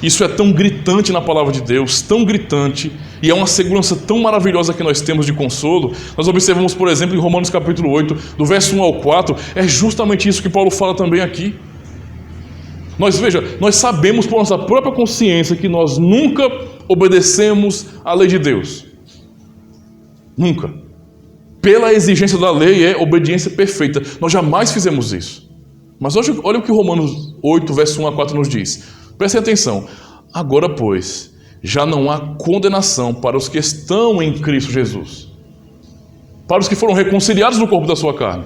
isso é tão gritante na palavra de Deus, tão gritante, e é uma segurança tão maravilhosa que nós temos de consolo. Nós observamos, por exemplo, em Romanos capítulo 8, do verso 1 ao 4, é justamente isso que Paulo fala também aqui. Nós sabemos por nossa própria consciência que nós nunca obedecemos à lei de Deus. Nunca. Pela exigência da lei é obediência perfeita. Nós jamais fizemos isso. Mas olha o que Romanos 8, verso 1 a 4 nos diz. Prestem atenção. Agora, pois, já não há condenação para os que estão em Cristo Jesus. Para os que foram reconciliados no corpo da sua carne.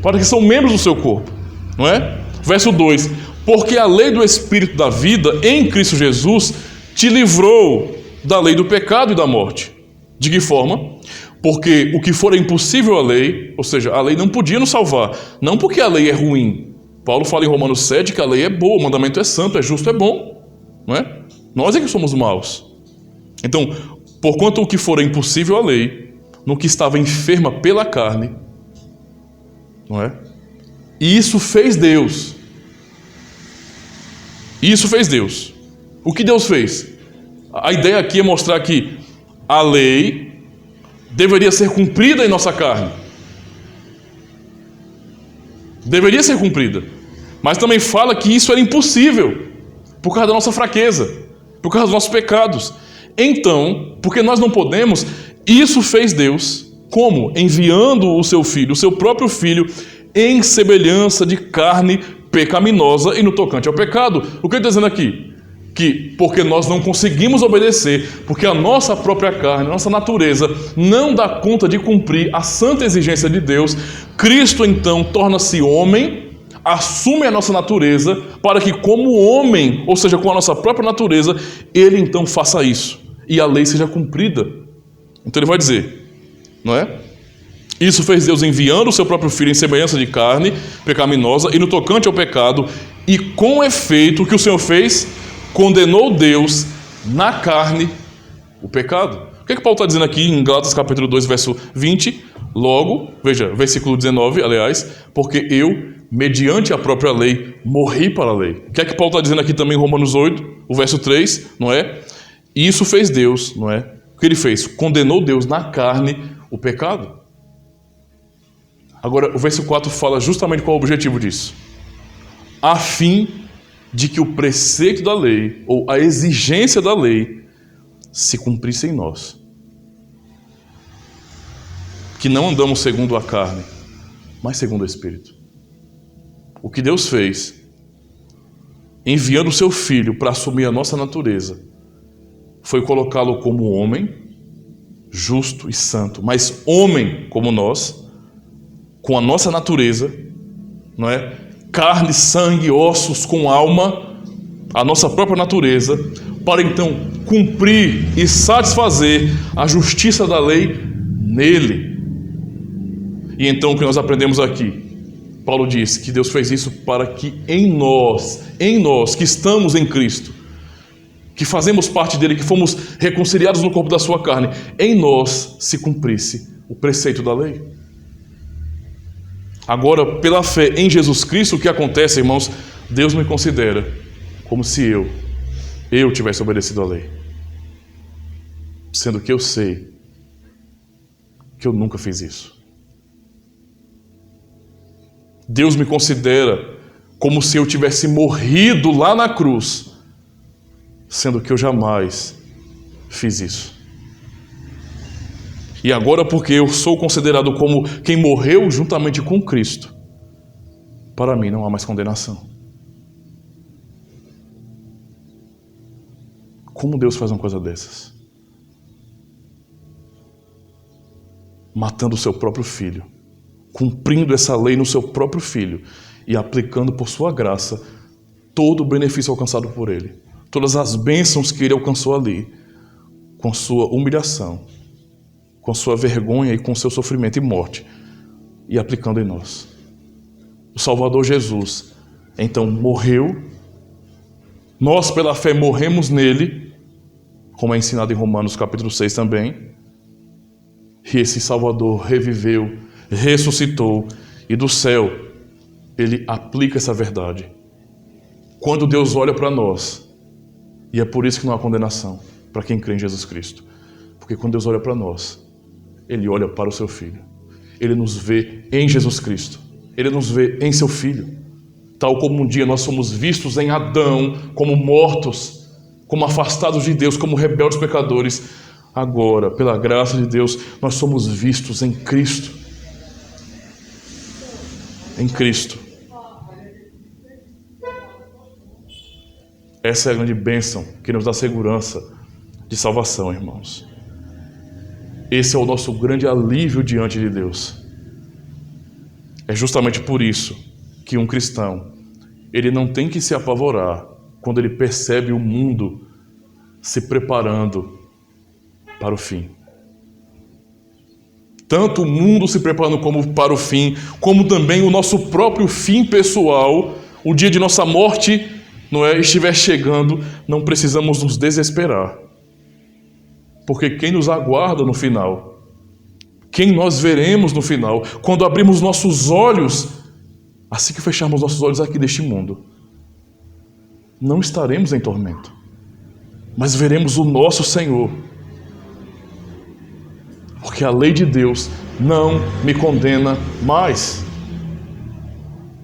Para os que são membros do seu corpo. Não é? Verso 2. Porque a lei do Espírito da vida em Cristo Jesus te livrou da lei do pecado e da morte. De que forma? Porque o que for impossível à lei, ou seja, a lei não podia nos salvar, não porque a lei é ruim. Paulo fala em Romanos 7 que a lei é boa, o mandamento é santo, é justo, é bom. Não é? Nós é que somos maus. Então, porquanto o que for impossível à lei, no que estava enferma pela carne, não é? E isso fez Deus. Isso fez Deus. O que Deus fez? A ideia aqui é mostrar que a lei deveria ser cumprida em nossa carne. Deveria ser cumprida. Mas também fala que isso era impossível por causa da nossa fraqueza, por causa dos nossos pecados. Então, porque nós não podemos, isso fez Deus. Como? Enviando o seu filho, o seu próprio filho, em semelhança de carne pecaminosa e no tocante ao pecado. O que ele está dizendo aqui? Que porque nós não conseguimos obedecer, porque a nossa própria carne, a nossa natureza não dá conta de cumprir a santa exigência de Deus, Cristo então torna-se homem, assume a nossa natureza, para que como homem, ou seja, com a nossa própria natureza, ele então faça isso, e a lei seja cumprida. Então ele vai dizer, não é? Isso fez Deus enviando o seu próprio Filho em semelhança de carne pecaminosa e no tocante ao pecado, e com efeito o que o Senhor fez? Condenou Deus na carne o pecado. O que é que Paulo está dizendo aqui em Gálatas capítulo 2, verso 20? Logo, veja, versículo 19, aliás, porque eu, mediante a própria lei, morri para a lei. O que é que Paulo está dizendo aqui também em Romanos 8, o verso 3, não é? E isso fez Deus, não é? O que ele fez? Condenou Deus na carne o pecado. Agora, o verso 4 fala justamente qual é o objetivo disso. A fim de que o preceito da lei, ou a exigência da lei, se cumprisse em nós. Que não andamos segundo a carne, mas segundo o Espírito. O que Deus fez, enviando o seu Filho para assumir a nossa natureza, foi colocá-lo como homem, justo e santo, mas homem como nós, com a nossa natureza, não é? Carne, sangue, ossos com alma, a nossa própria natureza, para então cumprir e satisfazer a justiça da lei nele. E então o que nós aprendemos aqui? Paulo diz que Deus fez isso para que em nós que estamos em Cristo, que fazemos parte dele, que fomos reconciliados no corpo da sua carne, em nós se cumprisse o preceito da lei. Agora, pela fé em Jesus Cristo, o que acontece, irmãos? Deus me considera como se eu tivesse obedecido à lei. Sendo que eu sei que eu nunca fiz isso. Deus me considera como se eu tivesse morrido lá na cruz, sendo que eu jamais fiz isso. E agora, porque eu sou considerado como quem morreu juntamente com Cristo, para mim não há mais condenação. Como Deus faz uma coisa dessas? Matando o seu próprio filho, cumprindo essa lei no seu próprio filho e aplicando por sua graça todo o benefício alcançado por ele, todas as bênçãos que ele alcançou ali, com sua humilhação, com sua vergonha e com seu sofrimento e morte, e aplicando em nós. O Salvador Jesus, então, morreu, nós pela fé morremos nele, como é ensinado em Romanos capítulo 6 também, e esse Salvador reviveu, ressuscitou, e do céu ele aplica essa verdade. Quando Deus olha para nós, e é por isso que não há condenação para quem crê em Jesus Cristo, porque quando Deus olha para nós, Ele olha para o seu Filho, Ele nos vê em Jesus Cristo, Ele nos vê em seu Filho, tal como um dia nós fomos vistos em Adão como mortos, como afastados de Deus, como rebeldes pecadores. Agora, pela graça de Deus, nós somos vistos em Cristo. Em Cristo. Essa é a grande bênção que nos dá segurança de salvação, irmãos. Esse é o nosso grande alívio diante de Deus. É justamente por isso que um cristão, ele não tem que se apavorar quando ele percebe o mundo se preparando para o fim. Tanto o mundo se preparando para o fim, como também o nosso próprio fim pessoal, o dia de nossa morte, estiver chegando, não precisamos nos desesperar. Porque quem nos aguarda no final, quem nós veremos no final, quando abrimos nossos olhos, assim que fecharmos nossos olhos aqui deste mundo, não estaremos em tormento, mas veremos o nosso Senhor. Porque a lei de Deus não me condena mais.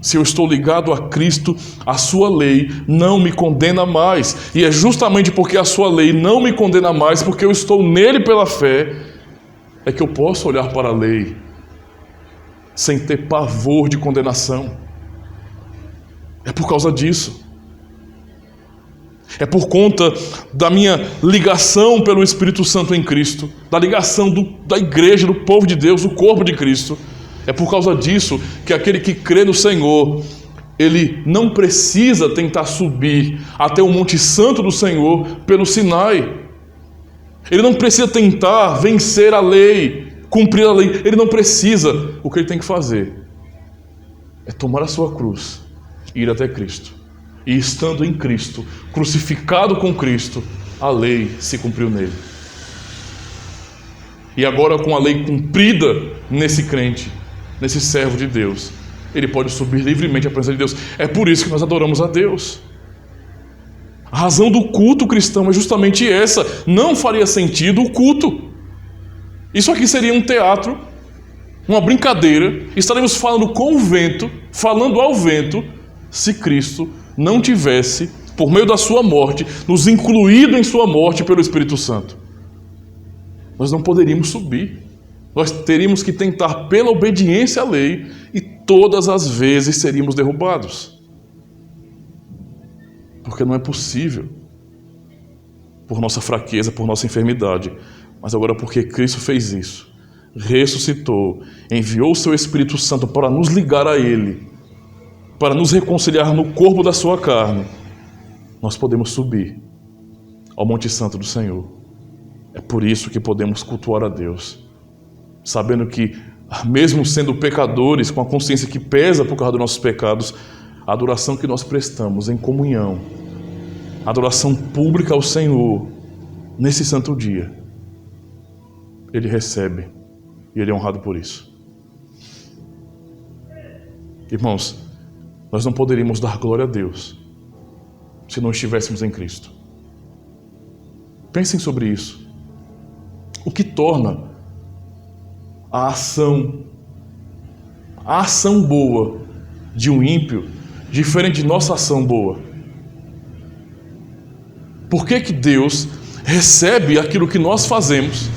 Se eu estou ligado a Cristo, a sua lei não me condena mais. E é justamente porque a sua lei não me condena mais, porque eu estou nele pela fé, é que eu posso olhar para a lei sem ter pavor de condenação. É por causa disso. É por conta da minha ligação pelo Espírito Santo em Cristo, da ligação da igreja, do povo de Deus, do corpo de Cristo. É por causa disso que aquele que crê no Senhor, ele não precisa tentar subir até o Monte Santo do Senhor pelo Sinai. Ele não precisa tentar vencer a lei, cumprir a lei. Ele não precisa. O que ele tem que fazer é tomar a sua cruz e ir até Cristo. E estando em Cristo, crucificado com Cristo, a lei se cumpriu nele. E agora, com a lei cumprida nesse crente, nesse servo de Deus, ele pode subir livremente à presença de Deus. É por isso que nós adoramos a Deus. A razão do culto cristão é justamente essa. Não faria sentido o culto. Isso aqui seria um teatro, uma brincadeira. Estaremos falando com o vento, falando ao vento, se Cristo não tivesse, por meio da sua morte, nos incluído em sua morte pelo Espírito Santo. Nós não poderíamos subir. Nós teríamos que tentar pela obediência à lei e todas as vezes seríamos derrubados. Porque não é possível, por nossa fraqueza, por nossa enfermidade, mas agora porque Cristo fez isso, ressuscitou, enviou o seu Espírito Santo para nos ligar a Ele, para nos reconciliar no corpo da sua carne, nós podemos subir ao Monte Santo do Senhor. É por isso que podemos cultuar a Deus, sabendo que, mesmo sendo pecadores, com a consciência que pesa por causa dos nossos pecados, a adoração que nós prestamos em comunhão, a adoração pública ao Senhor, nesse santo dia, Ele recebe e Ele é honrado por isso. Irmãos, nós não poderíamos dar glória a Deus se não estivéssemos em Cristo. Pensem sobre isso. O que torna a ação boa de um ímpio, diferente de nossa ação boa? Por que que Deus recebe aquilo que nós fazemos?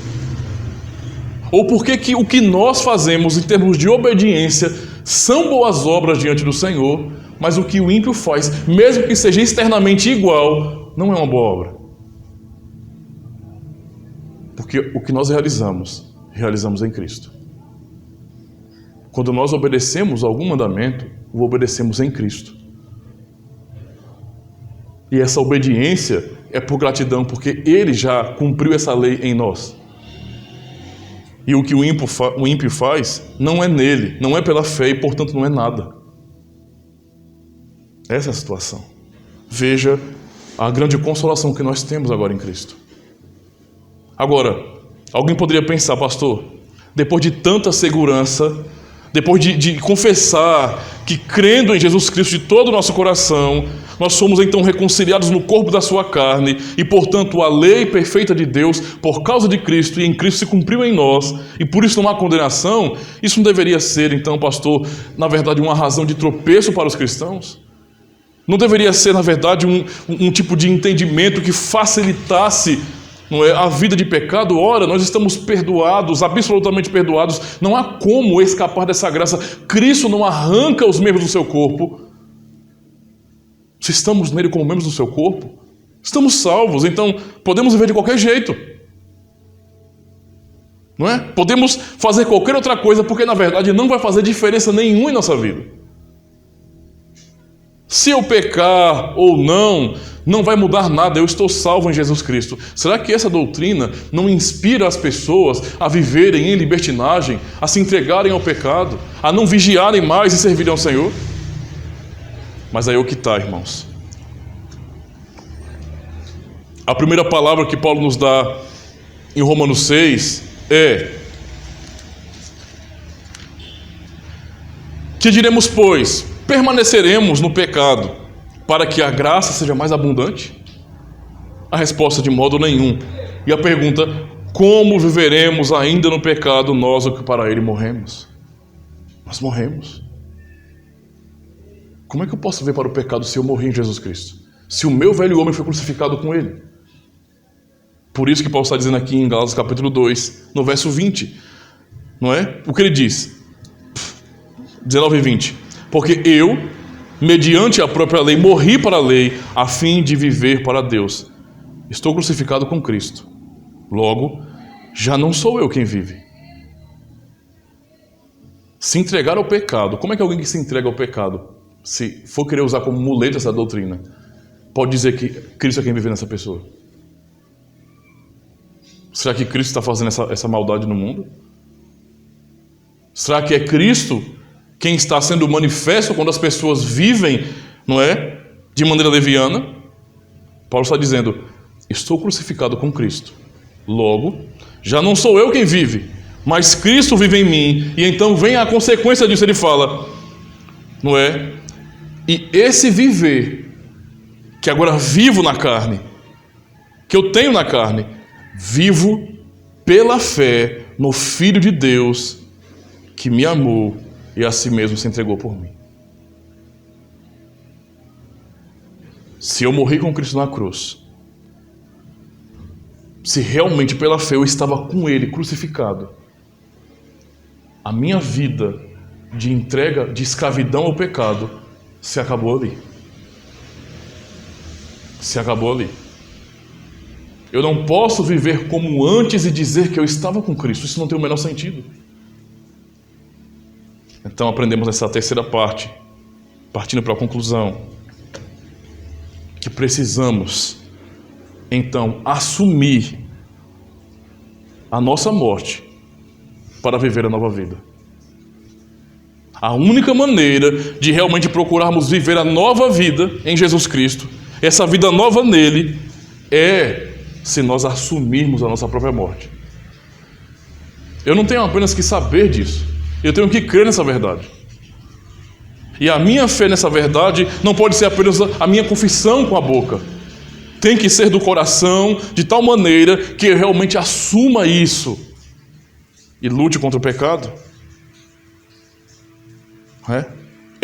Ou por que que o que nós fazemos em termos de obediência são boas obras diante do Senhor, mas o que o ímpio faz, mesmo que seja externamente igual, não é uma boa obra? Porque o que nós realizamos em Cristo. Quando nós obedecemos algum mandamento, o obedecemos em Cristo. E essa obediência é por gratidão, porque Ele já cumpriu essa lei em nós. E o que o ímpio faz não é nele, não é pela fé e, portanto, não é nada. Essa é a situação. Veja a grande consolação que nós temos agora em Cristo. Agora, alguém poderia pensar, pastor, depois de tanta segurança, depois de confessar que, crendo em Jesus Cristo de todo o nosso coração, nós somos então reconciliados no corpo da sua carne e, portanto, a lei perfeita de Deus, por causa de Cristo e em Cristo, se cumpriu em nós e por isso não há condenação. Isso não deveria ser, então, pastor, na verdade, uma razão de tropeço para os cristãos? Não deveria ser, na verdade, um tipo de entendimento que facilitasse, não é, a vida de pecado? Ora, nós estamos perdoados, absolutamente perdoados. Não há como escapar dessa graça. Cristo não arranca os membros do seu corpo. Se estamos nele como membros do seu corpo, estamos salvos. Então, podemos viver de qualquer jeito. Não é? Podemos fazer qualquer outra coisa, porque, na verdade, não vai fazer diferença nenhuma em nossa vida. Se eu pecar ou não vai mudar nada, eu estou salvo em Jesus Cristo. Será que essa doutrina não inspira as pessoas a viverem em libertinagem, a se entregarem ao pecado, a não vigiarem mais e servirem ao Senhor? Mas aí é o que está, irmãos. A primeira palavra que Paulo nos dá em Romanos 6 é: que diremos, pois? Permaneceremos no pecado para que a graça seja mais abundante? A resposta: de modo nenhum. E a pergunta: como viveremos ainda no pecado, nós, o que para ele morremos? Nós morremos. Como é que eu posso viver para o pecado se eu morri em Jesus Cristo? Se o meu velho homem foi crucificado com ele? Por isso que Paulo está dizendo aqui em Gálatas capítulo 2, no verso 20, não é? O que ele diz? 19 e 20. Porque eu, mediante a própria lei, morri para a lei, a fim de viver para Deus. Estou crucificado com Cristo. Logo, já não sou eu quem vive. Se entregar ao pecado, como é que alguém que se entrega ao pecado, se for querer usar como muleta essa doutrina, pode dizer que Cristo é quem vive nessa pessoa? Será que Cristo está fazendo essa maldade no mundo? Será que é Cristo quem está sendo manifesto quando as pessoas vivem, não é, de maneira leviana? Paulo está dizendo: estou crucificado com Cristo. Logo, já não sou eu quem vive, mas Cristo vive em mim. E então vem a consequência disso. Ele fala, não é? E esse viver, que agora vivo na carne, que eu tenho na carne, vivo pela fé no Filho de Deus, que me amou e a si mesmo se entregou por mim. Se eu morri com Cristo na cruz, se realmente pela fé eu estava com Ele crucificado, a minha vida de entrega, de escravidão ao pecado, se acabou ali. Se acabou ali. Eu não posso viver como antes e dizer que eu estava com Cristo. Isso não tem o menor sentido. Então aprendemos nessa terceira parte, partindo para a conclusão, que precisamos então assumir a nossa morte para viver a nova vida. A única maneira de realmente procurarmos viver a nova vida em Jesus Cristo, essa vida nova nele, é se nós assumirmos a nossa própria morte. Eu não tenho apenas que saber disso, eu tenho que crer nessa verdade. E a minha fé nessa verdade não pode ser apenas a minha confissão com a boca. Tem que ser do coração, de tal maneira que eu realmente assuma isso e lute contra o pecado.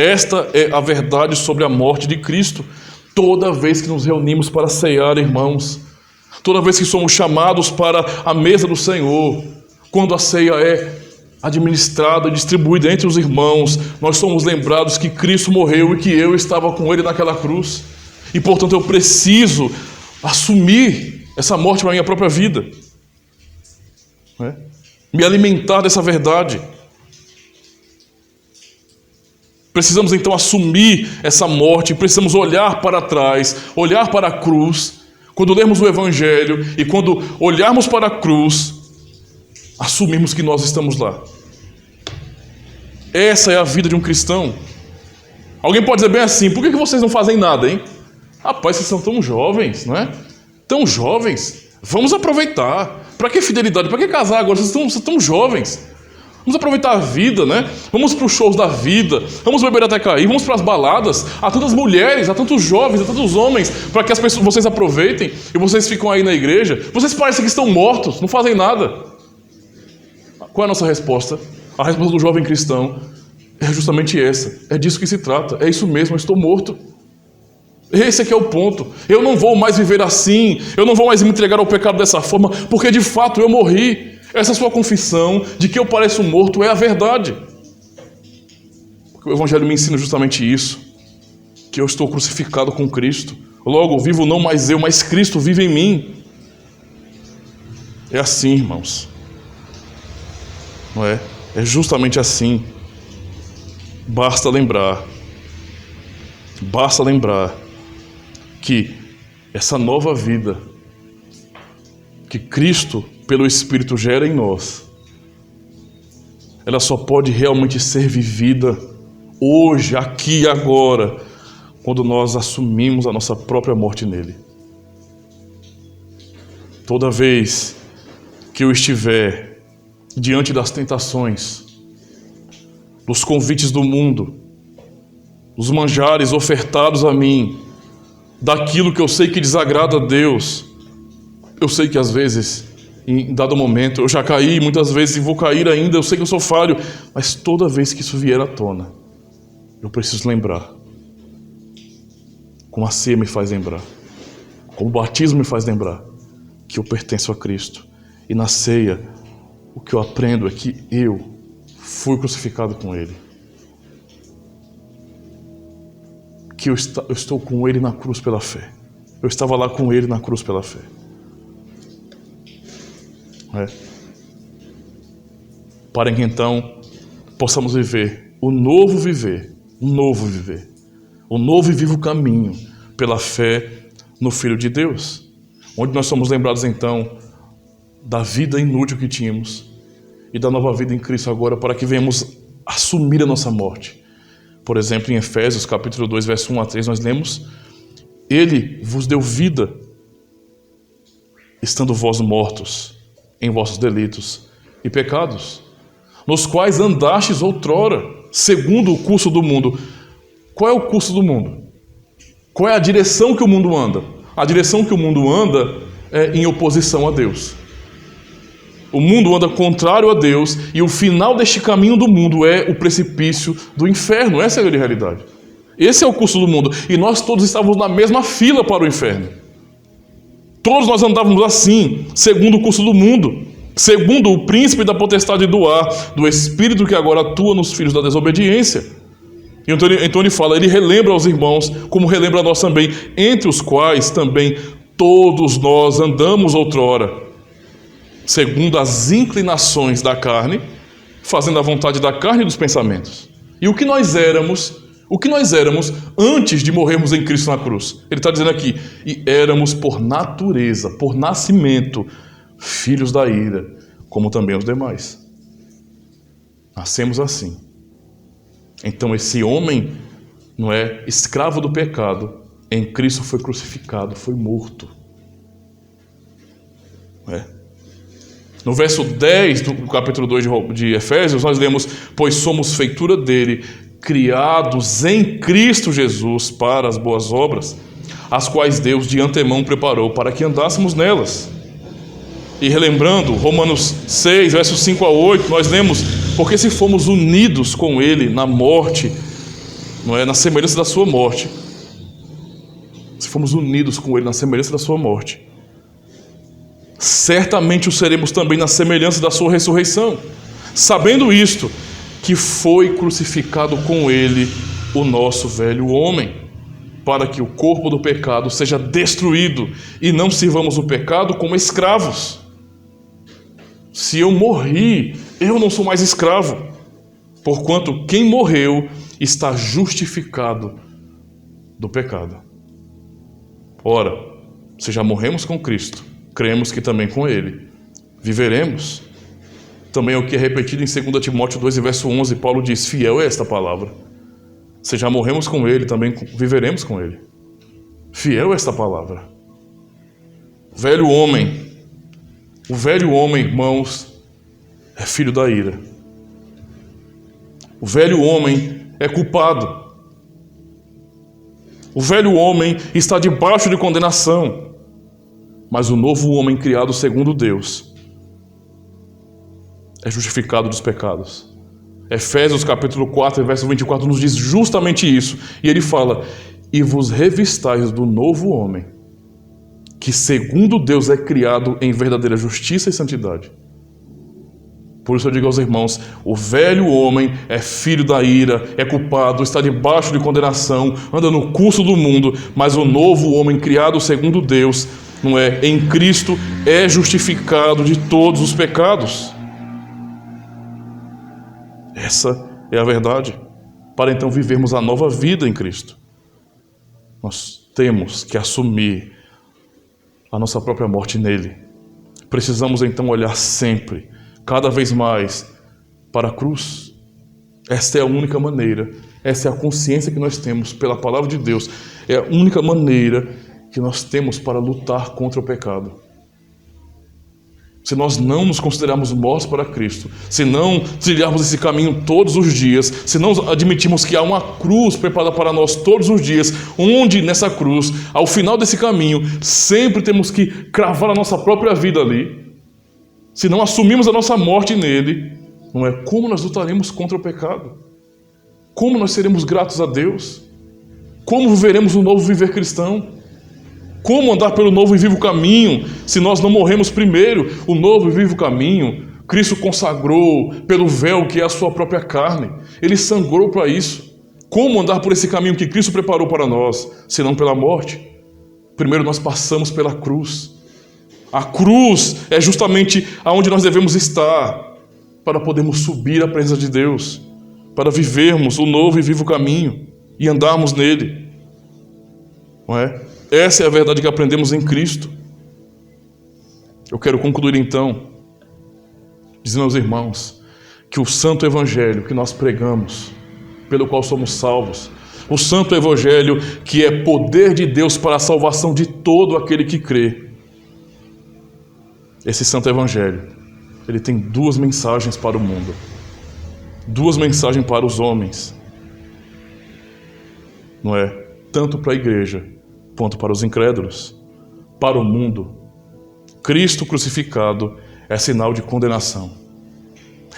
Esta é a verdade sobre a morte de Cristo. Toda vez que nos reunimos para ceiar, irmãos, toda vez que somos chamados para a mesa do Senhor, quando a ceia é administrada e distribuída entre os irmãos, nós somos lembrados que Cristo morreu e que eu estava com Ele naquela cruz. E, portanto, eu preciso assumir essa morte para a minha própria vida. Me alimentar dessa verdade. Precisamos, então, assumir essa morte, precisamos olhar para trás, olhar para a cruz. Quando lermos o Evangelho e quando olharmos para a cruz, assumimos que nós estamos lá. Essa é a vida de um cristão. Alguém pode dizer bem assim: por que vocês não fazem nada, hein? Rapaz, vocês são tão jovens, não é? Tão jovens. Vamos aproveitar. Para que fidelidade? Para que casar agora? Vocês estão tão jovens. Vamos aproveitar a vida, né? Vamos para os shows da vida. Vamos beber até cair. Vamos para as baladas. Há tantas mulheres, há tantos jovens, há tantos homens para que vocês aproveitem e vocês ficam aí na igreja. Vocês parecem que estão mortos, não fazem nada. Qual é a nossa resposta? A resposta do jovem cristão é justamente essa. É disso que se trata. É isso mesmo, eu estou morto. Esse aqui é o ponto. Eu não vou mais viver assim. Eu não vou mais me entregar ao pecado dessa forma, porque de fato eu morri. Essa sua confissão de que eu pareço morto é a verdade. Porque o Evangelho me ensina justamente isso. Que eu estou crucificado com Cristo. Logo, vivo não mais eu, mas Cristo vive em mim. É assim, irmãos. Não é? É justamente assim. Basta lembrar que essa nova vida que Cristo, pelo Espírito, gera em nós, ela só pode realmente ser vivida hoje, aqui e agora, quando nós assumimos a nossa própria morte nele. Toda vez que eu estiver diante das tentações, dos convites do mundo, dos manjares ofertados a mim, daquilo que eu sei que desagrada a Deus, eu sei que às vezes, em dado momento, eu já caí, muitas vezes e vou cair ainda, eu sei que eu sou falho, mas toda vez que isso vier à tona, eu preciso lembrar, como a ceia me faz lembrar, como o batismo me faz lembrar, que eu pertenço a Cristo. E na ceia, o que eu aprendo é que eu fui crucificado com Ele. Que eu estou com Ele na cruz pela fé. Eu estava lá com Ele na cruz pela fé. Para que então possamos viver o novo viver, um novo viver, o novo e vivo caminho pela fé no Filho de Deus, onde nós somos lembrados então da vida inútil que tínhamos e da nova vida em Cristo agora, para que venhamos assumir a nossa morte. Por exemplo, em Efésios capítulo 2, verso 1 a 3, nós lemos: Ele vos deu vida, estando vós mortos em vossos delitos e pecados, nos quais andastes outrora, segundo o curso do mundo. Qual é o curso do mundo? Qual é a direção que o mundo anda? A direção que o mundo anda é em oposição a Deus. O mundo anda contrário a Deus e o final deste caminho do mundo é o precipício do inferno. Essa é a realidade. Esse é o curso do mundo. E nós todos estávamos na mesma fila para o inferno. Todos nós andávamos assim, segundo o curso do mundo, segundo o príncipe da potestade do ar, do espírito que agora atua nos filhos da desobediência. Então ele fala, ele relembra aos irmãos, como relembra a nós também, entre os quais também todos nós andamos outrora, segundo as inclinações da carne, fazendo a vontade da carne e dos pensamentos. E o que nós éramos antes de morrermos em Cristo na cruz? Ele está dizendo aqui, e éramos por natureza, por nascimento, filhos da ira, como também os demais. Nascemos assim. Então esse homem, não é, escravo do pecado, em Cristo foi crucificado, foi morto. No verso 10 do capítulo 2 de Efésios, nós lemos: pois somos feitura dele, criados em Cristo Jesus para as boas obras, as quais Deus de antemão preparou para que andássemos nelas. E relembrando Romanos 6, versos 5 a 8, nós lemos: porque se fomos unidos com ele na morte, não é, na semelhança da sua morte, se formos unidos com Ele na semelhança da sua morte, certamente o seremos também na semelhança da sua ressurreição, sabendo isto, que foi crucificado com Ele o nosso velho homem, para que o corpo do pecado seja destruído e não sirvamos o pecado como escravos. Se eu morri, eu não sou mais escravo, porquanto quem morreu está justificado do pecado. Ora, se já morremos com Cristo, cremos que também com Ele viveremos. Também é o que é repetido em 2 Timóteo 2, verso 11, Paulo diz: fiel é esta palavra. Se já morremos com Ele, também viveremos com Ele. Fiel é esta palavra. Velho homem. O velho homem, irmãos, é filho da ira. O velho homem é culpado. O velho homem está debaixo de condenação. Mas o novo homem criado segundo Deus é justificado dos pecados. Efésios capítulo 4, verso 24 nos diz justamente isso. E ele fala: e vos revistais do novo homem, que segundo Deus é criado em verdadeira justiça e santidade. Por isso eu digo aos irmãos, o velho homem é filho da ira, é culpado, está debaixo de condenação, anda no curso do mundo, mas o novo homem criado segundo Deus, não é, em Cristo, é justificado de todos os pecados. Essa é a verdade. Para então vivermos a nova vida em Cristo, nós temos que assumir a nossa própria morte nele. Precisamos então olhar sempre, cada vez mais, para a cruz. Esta é a única maneira, essa é a consciência que nós temos pela palavra de Deus, é a única maneira que nós temos para lutar contra o pecado. Se nós não nos considerarmos mortos para Cristo, se não trilharmos esse caminho todos os dias, se não admitirmos que há uma cruz preparada para nós todos os dias, onde nessa cruz, ao final desse caminho, sempre temos que cravar a nossa própria vida ali, se não assumimos a nossa morte nele, não é? Como nós lutaremos contra o pecado? Como nós seremos gratos a Deus? Como viveremos o novo viver cristão? Como andar pelo novo e vivo caminho, se nós não morremos primeiro? O novo e vivo caminho, Cristo consagrou pelo véu que é a sua própria carne. Ele sangrou para isso. Como andar por esse caminho que Cristo preparou para nós, se não pela morte? Primeiro nós passamos pela cruz. A cruz é justamente aonde nós devemos estar, para podermos subir à presença de Deus, para vivermos o novo e vivo caminho e andarmos nele. Não é? Essa é a verdade que aprendemos em Cristo. Eu quero concluir então, dizendo aos irmãos, que o santo evangelho que nós pregamos, pelo qual somos salvos, o santo evangelho que é poder de Deus para a salvação de todo aquele que crê, esse santo evangelho, ele tem duas mensagens para o mundo, duas mensagens para os homens, não é? Tanto para a igreja quanto para os incrédulos. Para o mundo, Cristo crucificado é sinal de condenação.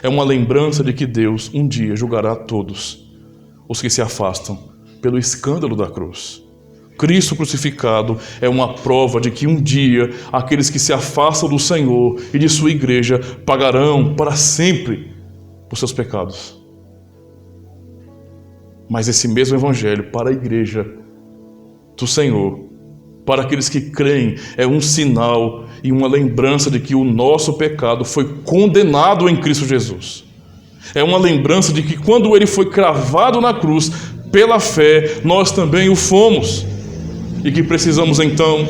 É uma lembrança de que Deus um dia julgará todos os que se afastam pelo escândalo da cruz. Cristo crucificado é uma prova de que um dia aqueles que se afastam do Senhor e de sua igreja pagarão para sempre por seus pecados. Mas esse mesmo evangelho para a igreja do Senhor, para aqueles que creem, é um sinal e uma lembrança de que o nosso pecado foi condenado em Cristo Jesus. É uma lembrança de que quando ele foi cravado na cruz, pela fé, nós também o fomos. E que precisamos então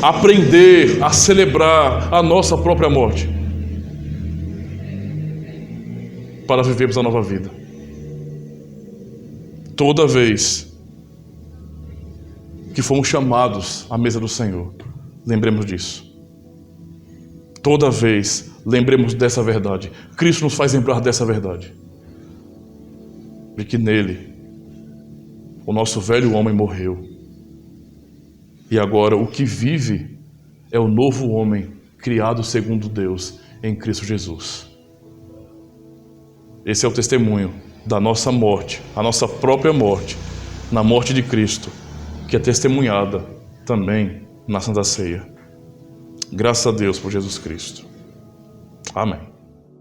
aprender a celebrar a nossa própria morte para vivermos a nova vida. Toda vez que fomos chamados à mesa do Senhor, lembremos disso. Toda vez, lembremos dessa verdade. Cristo nos faz lembrar dessa verdade. De que nele, o nosso velho homem morreu. E agora o que vive é o novo homem, criado segundo Deus, em Cristo Jesus. Esse é o testemunho da nossa morte, a nossa própria morte, na morte de Cristo, que é testemunhada também na Santa Ceia. Graças a Deus por Jesus Cristo. Amém.